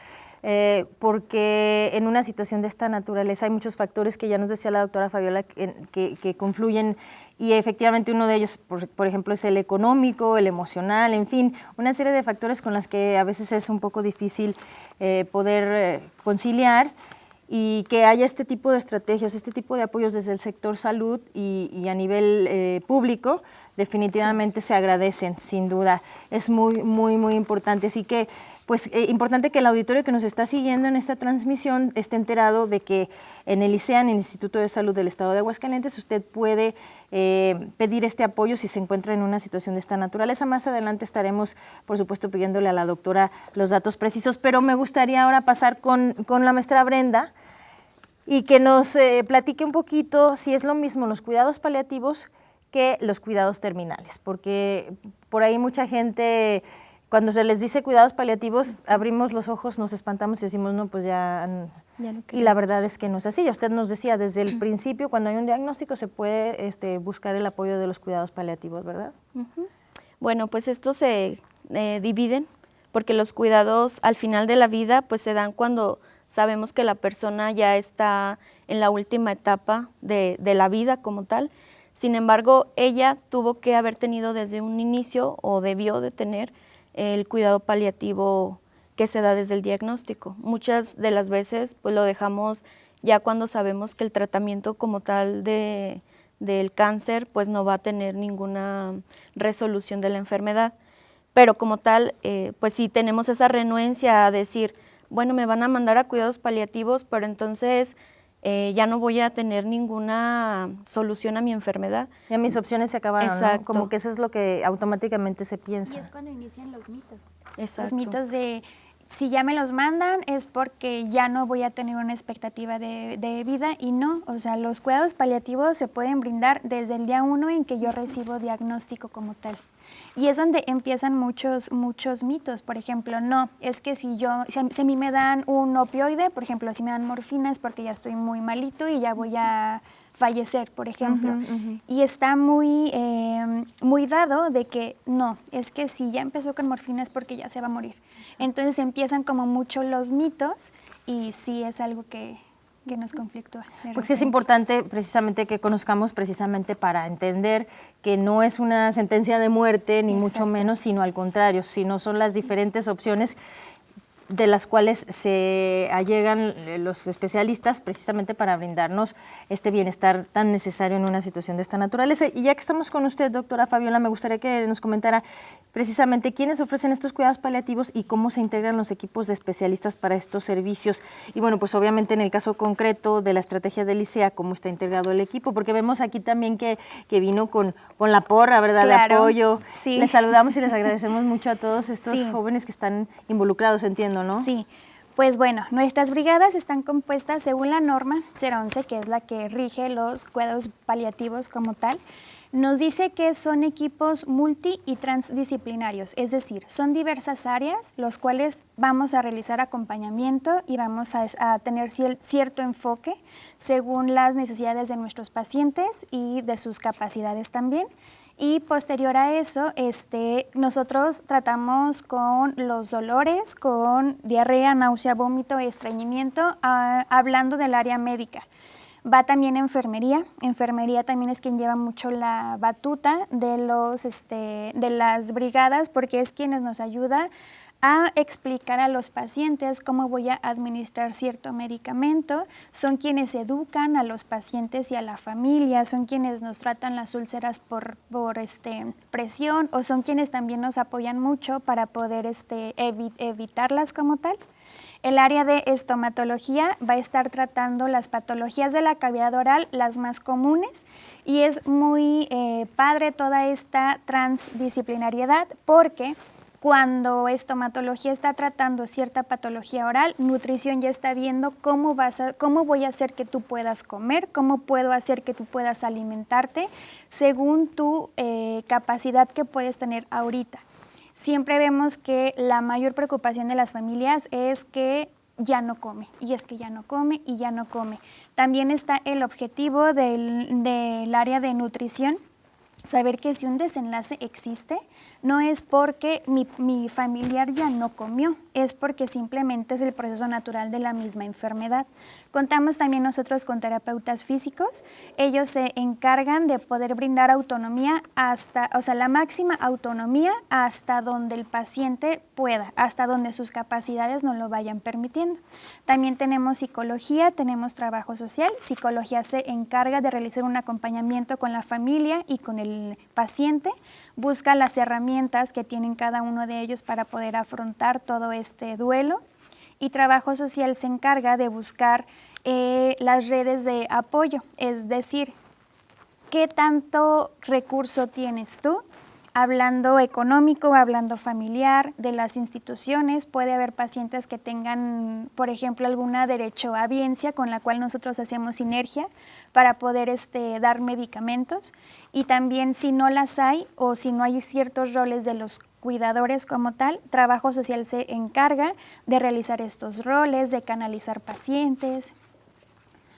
porque en una situación de esta naturaleza hay muchos factores que ya nos decía la doctora Fabiola que confluyen, y efectivamente uno de ellos, por ejemplo, es el económico, el emocional, en fin, una serie de factores con los que a veces es un poco difícil poder conciliar, y que haya este tipo de estrategias, este tipo de apoyos desde el sector salud y a nivel público, definitivamente se agradecen, sin duda. Es muy, muy, muy importante. Así que, pues, importante que el auditorio que nos está siguiendo en esta transmisión esté enterado de que en el ISEAN, el Instituto de Salud del Estado de Aguascalientes, usted puede pedir este apoyo si se encuentra en una situación de esta naturaleza. Más adelante estaremos, por supuesto, pidiéndole a la doctora los datos precisos, pero me gustaría ahora pasar con la maestra Brenda y que nos platique un poquito si es lo mismo los cuidados paliativos que los cuidados terminales, porque por ahí mucha gente, cuando se les dice cuidados paliativos, abrimos los ojos, nos espantamos y decimos, no, pues ya no, y la verdad es que no es así. Ya usted nos decía, desde el principio, cuando hay un diagnóstico, se puede buscar el apoyo de los cuidados paliativos, ¿verdad? Bueno, pues estos se dividen, porque los cuidados al final de la vida pues se dan cuando sabemos que la persona ya está en la última etapa de la vida como tal. Sin embargo, ella tuvo que haber tenido desde un inicio, o debió de tener, el cuidado paliativo que se da desde el diagnóstico. Muchas de las veces pues lo dejamos ya cuando sabemos que el tratamiento como tal del cáncer pues no va a tener ninguna resolución de la enfermedad. Pero como tal, pues sí tenemos esa renuencia a decir, bueno, me van a mandar a cuidados paliativos, pero entonces ya no voy a tener ninguna solución a mi enfermedad. Ya mis opciones se acabaron, Exacto. ¿no? Como que eso es lo que automáticamente se piensa. Y es cuando inician los mitos. Exacto. Los mitos de, si ya me los mandan es porque ya no voy a tener una expectativa de vida, y no, o sea, los cuidados paliativos se pueden brindar desde el día 1 en que yo recibo diagnóstico como tal. Y es donde empiezan muchos mitos. Por ejemplo, no, es que si a mí me dan un opioide, por ejemplo, si me dan morfina es porque ya estoy muy malito y ya voy a fallecer, por ejemplo. Y está muy dado de que no, es que si ya empezó con morfina es porque ya se va a morir. Entonces empiezan como mucho los mitos, y sí es algo que nos conflictúa. Porque es importante precisamente que conozcamos, precisamente para entender que no es una sentencia de muerte, ni mucho menos, sino al contrario, sino son las diferentes opciones de las cuales se allegan los especialistas precisamente para brindarnos este bienestar tan necesario en una situación de esta naturaleza. Y ya que estamos con usted, doctora Fabiola, me gustaría que nos comentara precisamente quiénes ofrecen estos cuidados paliativos y cómo se integran los equipos de especialistas para estos servicios. Y bueno, pues obviamente en el caso concreto de la estrategia del ISEA, cómo está integrado el equipo, porque vemos aquí también que vino con la porra, ¿verdad?, claro, de apoyo. Sí. Les saludamos y les agradecemos mucho a todos estos jóvenes que están involucrados, entiendo, ¿no? Sí, pues bueno, nuestras brigadas están compuestas según la norma 011, que es la que rige los cuidados paliativos como tal. Nos dice que son equipos multi y transdisciplinarios, es decir, son diversas áreas los cuales vamos a realizar acompañamiento y vamos a tener cierto enfoque según las necesidades de nuestros pacientes y de sus capacidades también. Y posterior a eso, nosotros tratamos con los dolores, con diarrea, náusea, vómito, estreñimiento, hablando del área médica. Va también enfermería. Enfermería también es quien lleva mucho la batuta de las brigadas, porque es quienes nos ayuda a explicar a los pacientes cómo voy a administrar cierto medicamento. Son quienes educan a los pacientes y a la familia, son quienes nos tratan las úlceras por presión, o son quienes también nos apoyan mucho para poder evitarlas como tal. El área de estomatología va a estar tratando las patologías de la cavidad oral, las más comunes, y es muy padre toda esta transdisciplinariedad, porque cuando estomatología está tratando cierta patología oral, nutrición ya está viendo cómo voy a hacer que tú puedas comer, cómo puedo hacer que tú puedas alimentarte según tu capacidad que puedes tener ahorita. Siempre vemos que la mayor preocupación de las familias es que ya no come, y es que ya no come y ya no come. También está el objetivo del área de nutrición, saber que si un desenlace existe, no es porque mi familiar ya no comió, es porque simplemente es el proceso natural de la misma enfermedad. Contamos también nosotros con terapeutas físicos. Ellos se encargan de poder brindar autonomía la máxima autonomía hasta donde el paciente pueda, hasta donde sus capacidades nos lo vayan permitiendo. También tenemos psicología, tenemos trabajo social. Psicología se encarga de realizar un acompañamiento con la familia y con el paciente. Busca las herramientas que tienen cada uno de ellos para poder afrontar todo este duelo. Y trabajo social se encarga de buscar las redes de apoyo, es decir, ¿qué tanto recurso tienes tú? Hablando económico, hablando familiar, de las instituciones, puede haber pacientes que tengan, por ejemplo, alguna derechohabiencia con la cual nosotros hacemos sinergia para poder dar medicamentos, y también si no las hay o si no hay ciertos roles de los cuidadores como tal, trabajo social se encarga de realizar estos roles, de canalizar pacientes.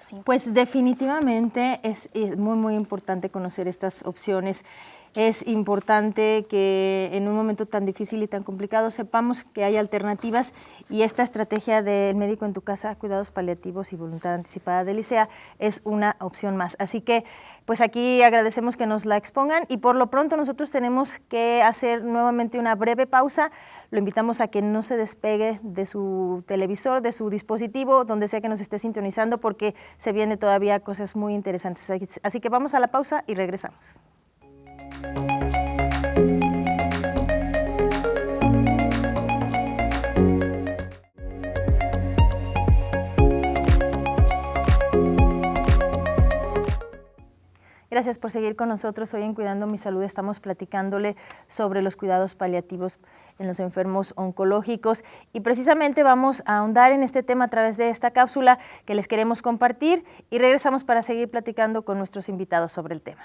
Sí. Pues definitivamente es muy, muy importante conocer estas opciones. Es importante que en un momento tan difícil y tan complicado sepamos que hay alternativas, y esta estrategia del médico en tu casa, cuidados paliativos y voluntad anticipada del ICEA es una opción más. Así que pues aquí agradecemos que nos la expongan, y por lo pronto nosotros tenemos que hacer nuevamente una breve pausa. Lo invitamos a que no se despegue de su televisor, de su dispositivo, donde sea que nos esté sintonizando, porque se vienen todavía cosas muy interesantes. Así que vamos a la pausa y regresamos. Gracias por seguir con nosotros. Hoy en Cuidando Mi Salud estamos platicándole sobre los cuidados paliativos en los enfermos oncológicos, y precisamente vamos a ahondar en este tema a través de esta cápsula que les queremos compartir, y regresamos para seguir platicando con nuestros invitados sobre el tema.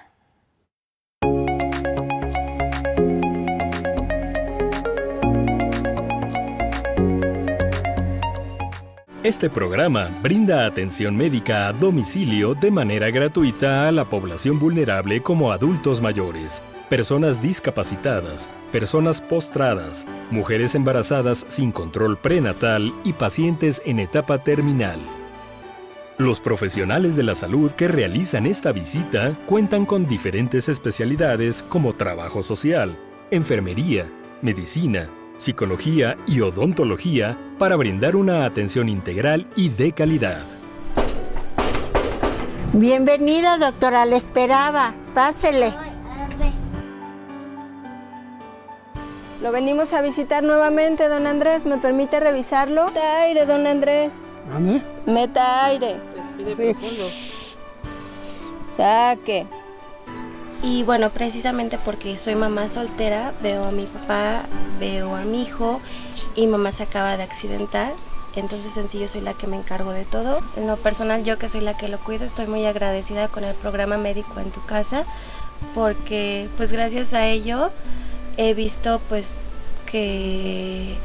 Este programa brinda atención médica a domicilio de manera gratuita a la población vulnerable como adultos mayores, personas discapacitadas, personas postradas, mujeres embarazadas sin control prenatal y pacientes en etapa terminal. Los profesionales de la salud que realizan esta visita cuentan con diferentes especialidades como trabajo social, enfermería, medicina, psicología y odontología para brindar una atención integral y de calidad. Bienvenida, doctora, le esperaba. Pásele. Lo venimos a visitar nuevamente, don Andrés. ¿Me permite revisarlo? Meta aire, don Andrés. ¿Dónde? Meta aire. Respire profundo. Saque. Y bueno, precisamente porque soy mamá soltera, veo a mi papá, veo a mi hijo, y mamá se acaba de accidentar, entonces en sí yo soy la que me encargo de todo. En lo personal, yo que soy la que lo cuido, estoy muy agradecida con el programa Médico en tu Casa, porque pues gracias a ello he visto pues que,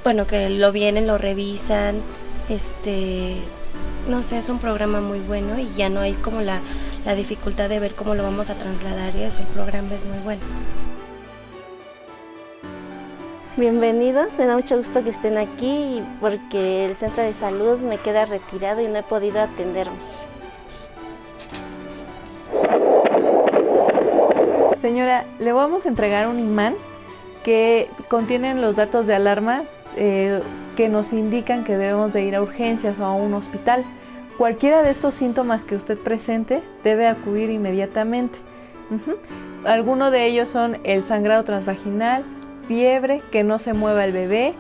bueno, que lo vienen, lo revisan, no sé, es un programa muy bueno y ya no hay como la dificultad de ver cómo lo vamos a trasladar, y eso, el programa es muy bueno. Bienvenidos, me da mucho gusto que estén aquí porque el centro de salud me queda retirado y no he podido atenderme. Señora, le vamos a entregar un imán que contiene los datos de alarma que nos indican que debemos de ir a urgencias o a un hospital. Cualquiera de estos síntomas que usted presente debe acudir inmediatamente. Algunos de ellos son el sangrado transvaginal, fiebre, que no se mueva el bebé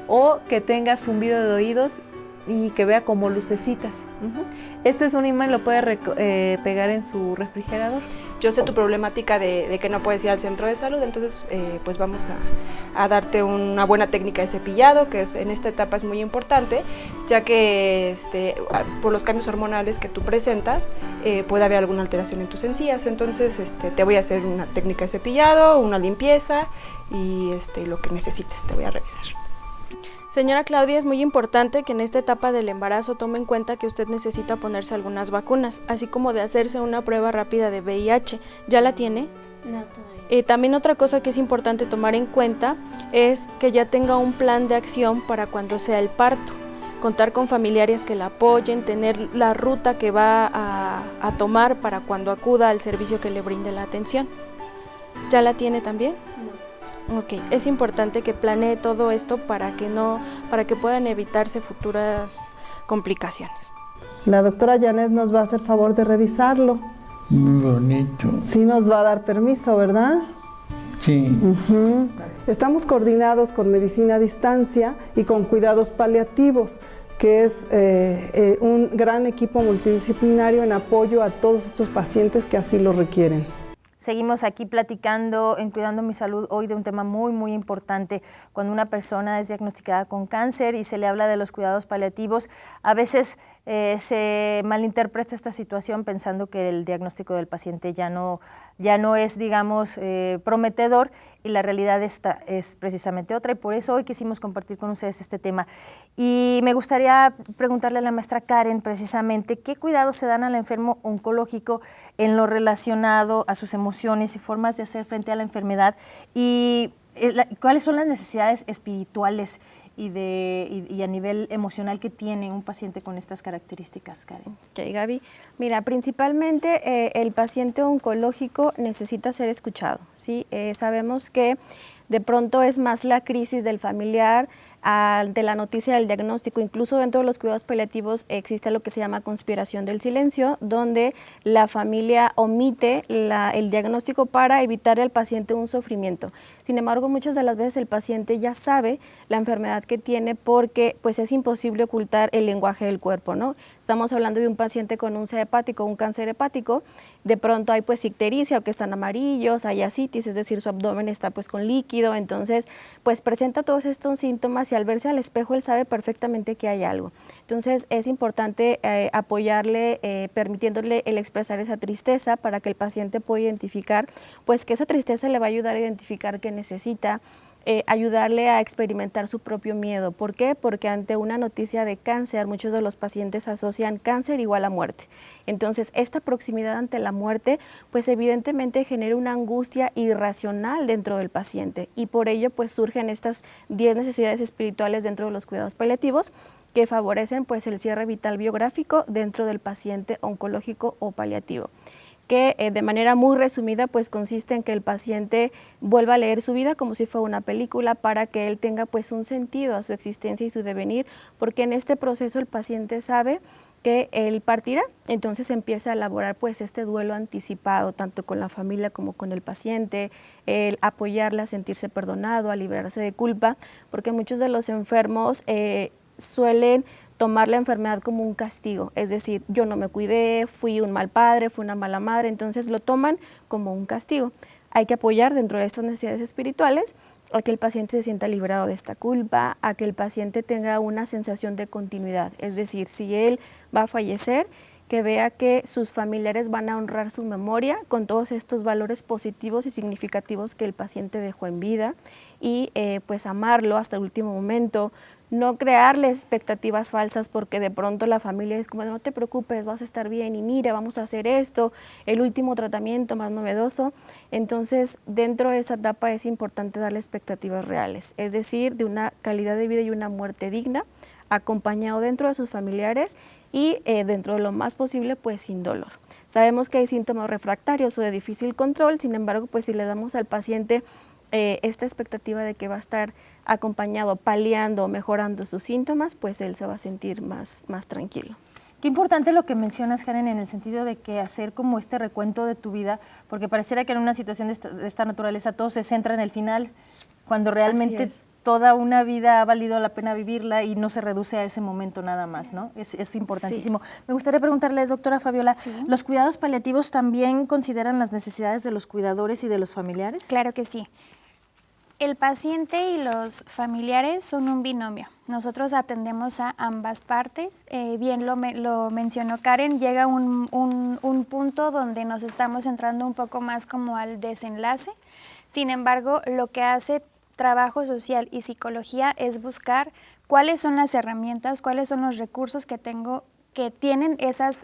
o que tenga zumbido de oídos y que vea como lucecitas. Este es un imán, lo puede pegar en su refrigerador. Yo sé tu problemática de que no puedes ir al centro de salud, entonces pues vamos a darte una buena técnica de cepillado, que en esta etapa es muy importante, ya que por los cambios hormonales que tú presentas puede haber alguna alteración en tus encías. Entonces te voy a hacer una técnica de cepillado, una limpieza y lo que necesites te voy a revisar. Señora Claudia, es muy importante que en esta etapa del embarazo tome en cuenta que usted necesita ponerse algunas vacunas, así como de hacerse una prueba rápida de VIH. ¿Ya la tiene? No, todavía. También otra cosa que es importante tomar en cuenta es que ya tenga un plan de acción para cuando sea el parto. Contar con familiares que la apoyen, tener la ruta que va a tomar para cuando acuda al servicio que le brinde la atención. ¿Ya la tiene también? No. Ok, es importante que planee todo esto para que puedan evitarse futuras complicaciones. La doctora Janet nos va a hacer favor de revisarlo. Muy bonito. Sí nos va a dar permiso, ¿verdad? Sí. Estamos coordinados con medicina a distancia y con cuidados paliativos, que es un gran equipo multidisciplinario en apoyo a todos estos pacientes que así lo requieren. Seguimos aquí platicando en Cuidando mi Salud hoy de un tema muy, muy importante. Cuando una persona es diagnosticada con cáncer y se le habla de los cuidados paliativos, a veces se malinterpreta esta situación pensando que el diagnóstico del paciente ya no es, digamos, prometedor, y la realidad esta es precisamente otra, y por eso hoy quisimos compartir con ustedes este tema. Y me gustaría preguntarle a la maestra Karen precisamente qué cuidados se dan al enfermo oncológico en lo relacionado a sus emociones y formas de hacer frente a la enfermedad, y cuáles son las necesidades espirituales y a nivel emocional que tiene un paciente con estas características, Karen. Ok, Gaby. Mira, principalmente el paciente oncológico necesita ser escuchado, ¿sí? Sabemos que de pronto es más la crisis del familiar ante la noticia del diagnóstico. Incluso dentro de los cuidados paliativos existe lo que se llama conspiración del silencio, donde la familia omite el diagnóstico para evitar al paciente un sufrimiento. Sin embargo, muchas de las veces el paciente ya sabe la enfermedad que tiene porque pues es imposible ocultar el lenguaje del cuerpo, ¿no? Estamos hablando de un paciente con un hepático, un cáncer hepático, de pronto hay pues ictericia o que están amarillos, hay ascitis, es decir, su abdomen está pues con líquido, entonces pues presenta todos estos síntomas y al verse al espejo él sabe perfectamente que hay algo. Entonces es importante apoyarle, permitiéndole el expresar esa tristeza para que el paciente pueda identificar pues que esa tristeza le va a ayudar a identificar que necesita ayudarle a experimentar su propio miedo. ¿Por qué? Porque ante una noticia de cáncer, muchos de los pacientes asocian cáncer igual a muerte. Entonces, esta proximidad ante la muerte, pues evidentemente genera una angustia irracional dentro del paciente y por ello pues surgen estas 10 necesidades espirituales dentro de los cuidados paliativos que favorecen pues el cierre vital biográfico dentro del paciente oncológico o paliativo, que de manera muy resumida pues consiste en que el paciente vuelva a leer su vida como si fuera una película para que él tenga pues un sentido a su existencia y su devenir, porque en este proceso el paciente sabe que él partirá, entonces empieza a elaborar pues este duelo anticipado tanto con la familia como con el paciente, el apoyarle a sentirse perdonado, a liberarse de culpa, porque muchos de los enfermos suelen tomar la enfermedad como un castigo, es decir, yo no me cuidé, fui un mal padre, fui una mala madre, entonces lo toman como un castigo. Hay que apoyar dentro de estas necesidades espirituales a que el paciente se sienta liberado de esta culpa, a que el paciente tenga una sensación de continuidad, es decir, si él va a fallecer, que vea que sus familiares van a honrar su memoria con todos estos valores positivos y significativos que el paciente dejó en vida y pues amarlo hasta el último momento, no crearles expectativas falsas porque de pronto la familia es como no te preocupes, vas a estar bien y mira, vamos a hacer esto, el último tratamiento más novedoso. Entonces dentro de esa etapa es importante darle expectativas reales, es decir, de una calidad de vida y una muerte digna, acompañado dentro de sus familiares y dentro de lo más posible pues sin dolor. Sabemos que hay síntomas refractarios o de difícil control, sin embargo pues si le damos al paciente esta expectativa de que va a estar acompañado, paliando, mejorando sus síntomas, pues él se va a sentir más tranquilo. Qué importante lo que mencionas, Karen, en el sentido de que hacer como este recuento de tu vida, porque pareciera que en una situación de esta naturaleza todo se centra en el final, cuando realmente toda una vida ha valido la pena vivirla y no se reduce a ese momento nada más, ¿no? Es importantísimo. Sí. Me gustaría preguntarle, doctora Fabiola, ¿los cuidados paliativos también consideran las necesidades de los cuidadores y de los familiares? Claro que sí. El paciente y los familiares son un binomio. Nosotros atendemos a ambas partes. Bien lo mencionó Karen, llega un punto donde nos estamos entrando un poco más como al desenlace. Sin embargo, lo que hace trabajo social y psicología es buscar cuáles son las herramientas, cuáles son los recursos que tengo que tienen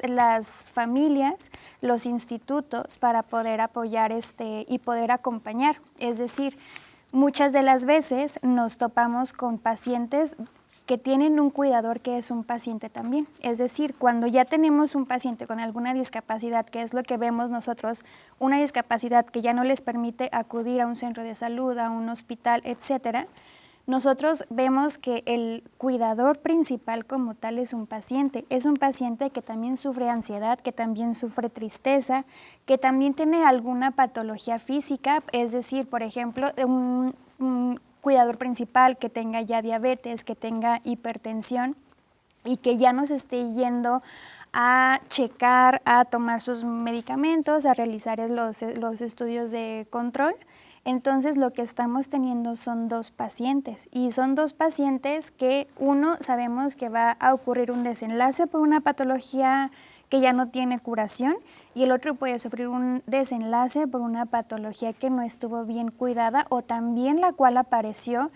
las familias, los institutos para poder apoyar y poder acompañar. Es decir, muchas de las veces nos topamos con pacientes que tienen un cuidador que es un paciente también. Es decir, cuando ya tenemos un paciente con alguna discapacidad, que es lo que vemos nosotros, una discapacidad que ya no les permite acudir a un centro de salud, a un hospital, etcétera, nosotros vemos que el cuidador principal como tal es un paciente que también sufre ansiedad, que también sufre tristeza, que también tiene alguna patología física, es decir, por ejemplo, un cuidador principal que tenga ya diabetes, que tenga hipertensión y que ya nos esté yendo a checar, a tomar sus medicamentos, a realizar los estudios de control. Entonces lo que estamos teniendo son 2 pacientes y son 2 pacientes que uno sabemos que va a ocurrir un desenlace por una patología que ya no tiene curación y el otro puede sufrir un desenlace por una patología que no estuvo bien cuidada o también la cual apareció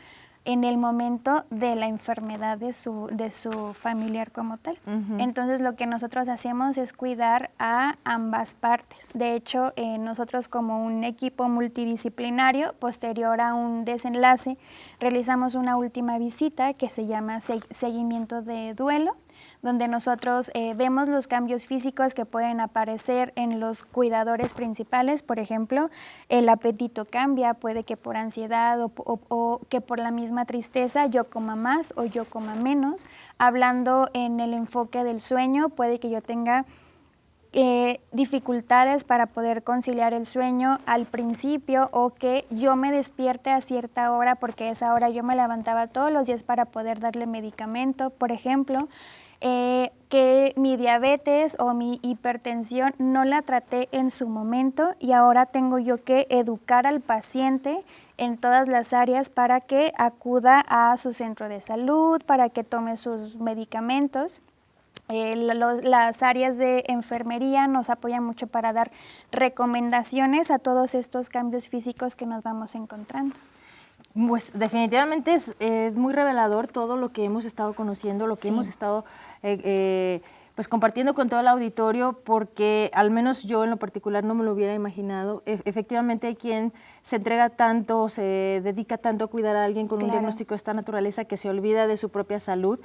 en el momento de la enfermedad de su familiar como tal. Entonces lo que nosotros hacemos es cuidar a ambas partes. De hecho, nosotros como un equipo multidisciplinario, posterior a un desenlace, realizamos una última visita que se llama seguimiento de duelo, donde nosotros vemos los cambios físicos que pueden aparecer en los cuidadores principales. Por ejemplo, el apetito cambia, puede que por ansiedad o que por la misma tristeza yo coma más o yo coma menos. Hablando en el enfoque del sueño, puede que yo tenga dificultades para poder conciliar el sueño al principio o que yo me despierte a cierta hora porque a esa hora yo me levantaba todos los días para poder darle medicamento, por ejemplo. Que mi diabetes o mi hipertensión no la traté en su momento y ahora tengo yo que educar al paciente en todas las áreas para que acuda a su centro de salud, para que tome sus medicamentos. Las áreas de enfermería nos apoyan mucho para dar recomendaciones a todos estos cambios físicos que nos vamos encontrando. Pues definitivamente es muy revelador todo lo que hemos estado conociendo, lo que hemos estado pues compartiendo con todo el auditorio, porque al menos yo en lo particular no me lo hubiera imaginado. Efectivamente hay quien se entrega tanto, se dedica tanto a cuidar a alguien con un diagnóstico de esta naturaleza que se olvida de su propia salud.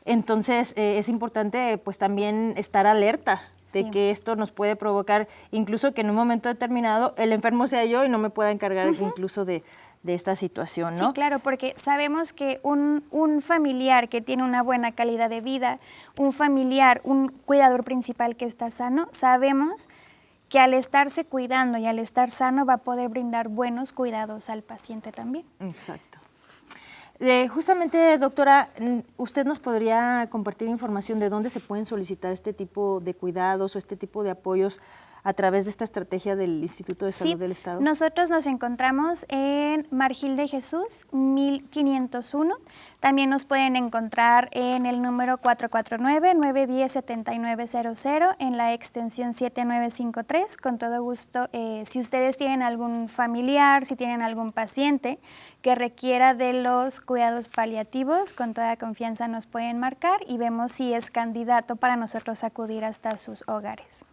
Entonces es importante pues también estar alerta de que esto nos puede provocar incluso que en un momento determinado el enfermo sea yo y no me pueda encargar incluso de esta situación, ¿no? Sí, claro, porque sabemos que un familiar que tiene una buena calidad de vida, un familiar, un cuidador principal que está sano, sabemos que al estarse cuidando y al estar sano va a poder brindar buenos cuidados al paciente también. Exacto. Justamente, doctora, ¿usted nos podría compartir información de dónde se pueden solicitar este tipo de cuidados o este tipo de apoyos a través de esta estrategia del Instituto de Salud del Estado? Nosotros nos encontramos en Margil de Jesús, 1501. También nos pueden encontrar en el número 449-910-7900, en la extensión 7953. Con todo gusto, si ustedes tienen algún familiar, si tienen algún paciente que requiera de los cuidados paliativos, con toda confianza nos pueden marcar y vemos si es candidato para nosotros acudir hasta sus hogares.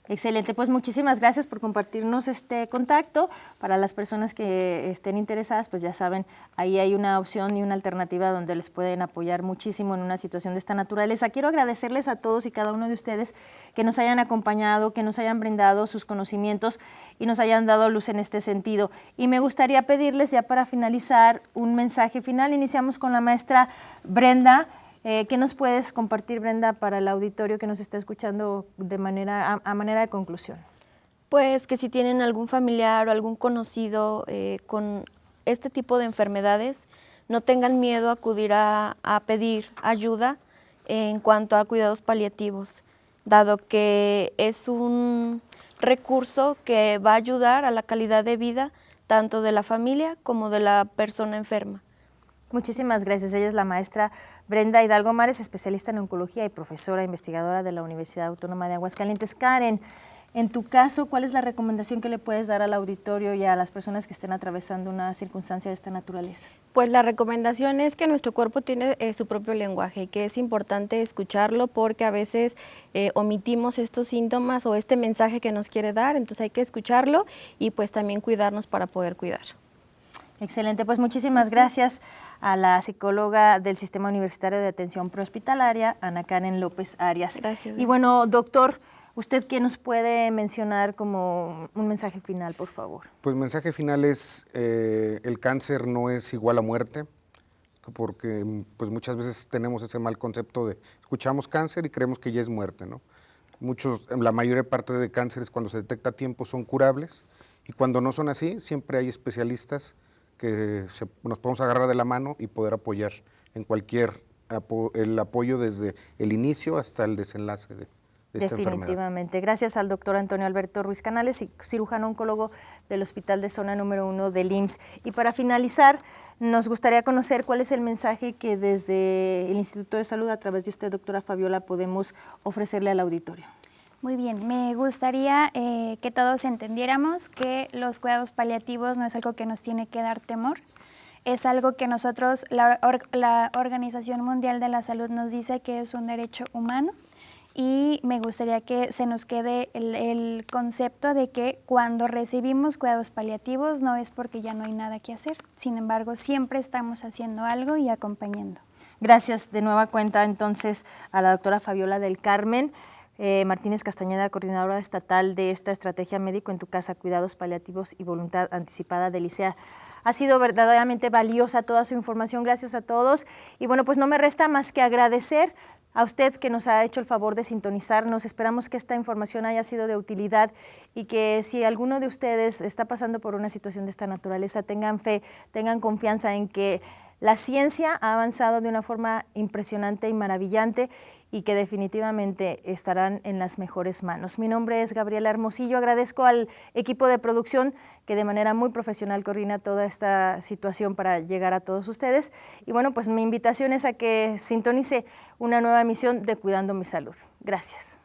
Excelente, pues muchísimas gracias por compartirnos este contacto. Para las personas que estén interesadas, pues ya saben, ahí hay una opción y una alternativa donde les pueden apoyar muchísimo en una situación de esta naturaleza. Quiero agradecerles a todos y cada uno de ustedes que nos hayan acompañado, que nos hayan brindado sus conocimientos y nos hayan dado luz en este sentido. Y me gustaría pedirles ya para finalizar un mensaje final. Iniciamos con la maestra Brenda. ¿Qué nos puedes compartir, Brenda, para el auditorio que nos está escuchando a manera de conclusión? Pues que si tienen algún familiar o algún conocido con este tipo de enfermedades, no tengan miedo a acudir a pedir ayuda en cuanto a cuidados paliativos, dado que es un recurso que va a ayudar a la calidad de vida tanto de la familia como de la persona enferma. Muchísimas gracias. Ella es la maestra Brenda Hidalgo Mares, especialista en oncología y profesora investigadora de la Universidad Autónoma de Aguascalientes. Karen, En tu caso, ¿cuál es la recomendación que le puedes dar al auditorio y a las personas que estén atravesando una circunstancia de esta naturaleza? Pues la recomendación es que nuestro cuerpo tiene su propio lenguaje y que es importante escucharlo porque a veces omitimos estos síntomas o este mensaje que nos quiere dar, entonces hay que escucharlo y pues también cuidarnos para poder cuidar. Excelente, pues muchísimas gracias a la psicóloga del Sistema Universitario de Atención Prehospitalaria, Ana Karen López Arias. Gracias. Y bueno, doctor, ¿usted qué nos puede mencionar como un mensaje final, por favor? Pues el mensaje final es, el cáncer no es igual a muerte, porque pues muchas veces tenemos ese mal concepto de, escuchamos cáncer y creemos que ya es muerte, ¿no? La mayor parte de cánceres cuando se detecta a tiempo son curables, y cuando no son así, siempre hay especialistas que nos podemos agarrar de la mano y poder apoyar en cualquier el apoyo desde el inicio hasta el desenlace de esta enfermedad. Definitivamente. Gracias al doctor Antonio Alberto Ruiz Canales, cirujano oncólogo del Hospital de Zona número 1 del IMSS. Y para finalizar, nos gustaría conocer cuál es el mensaje que desde el Instituto de Salud, a través de usted, doctora Fabiola, podemos ofrecerle al auditorio. Muy bien, me gustaría que todos entendiéramos que los cuidados paliativos no es algo que nos tiene que dar temor, es algo que nosotros, la Organización Mundial de la Salud nos dice que es un derecho humano, y me gustaría que se nos quede el concepto de que cuando recibimos cuidados paliativos no es porque ya no hay nada que hacer, sin embargo siempre estamos haciendo algo y acompañando. Gracias de nueva cuenta entonces a la doctora Fabiola del Carmen Martínez Castañeda, coordinadora estatal de esta estrategia Médico en tu Casa, Cuidados Paliativos y Voluntad Anticipada de Licea. Ha sido verdaderamente valiosa toda su información, gracias a todos. Y bueno, pues no me resta más que agradecer a usted que nos ha hecho el favor de sintonizarnos. Esperamos que esta información haya sido de utilidad y que si alguno de ustedes está pasando por una situación de esta naturaleza, tengan fe, tengan confianza en que la ciencia ha avanzado de una forma impresionante y maravillante y que definitivamente estarán en las mejores manos. Mi nombre es Gabriela Hermosillo, agradezco al equipo de producción que de manera muy profesional coordina toda esta situación para llegar a todos ustedes. Y bueno, pues mi invitación es a que sintonice una nueva emisión de Cuidando mi Salud. Gracias.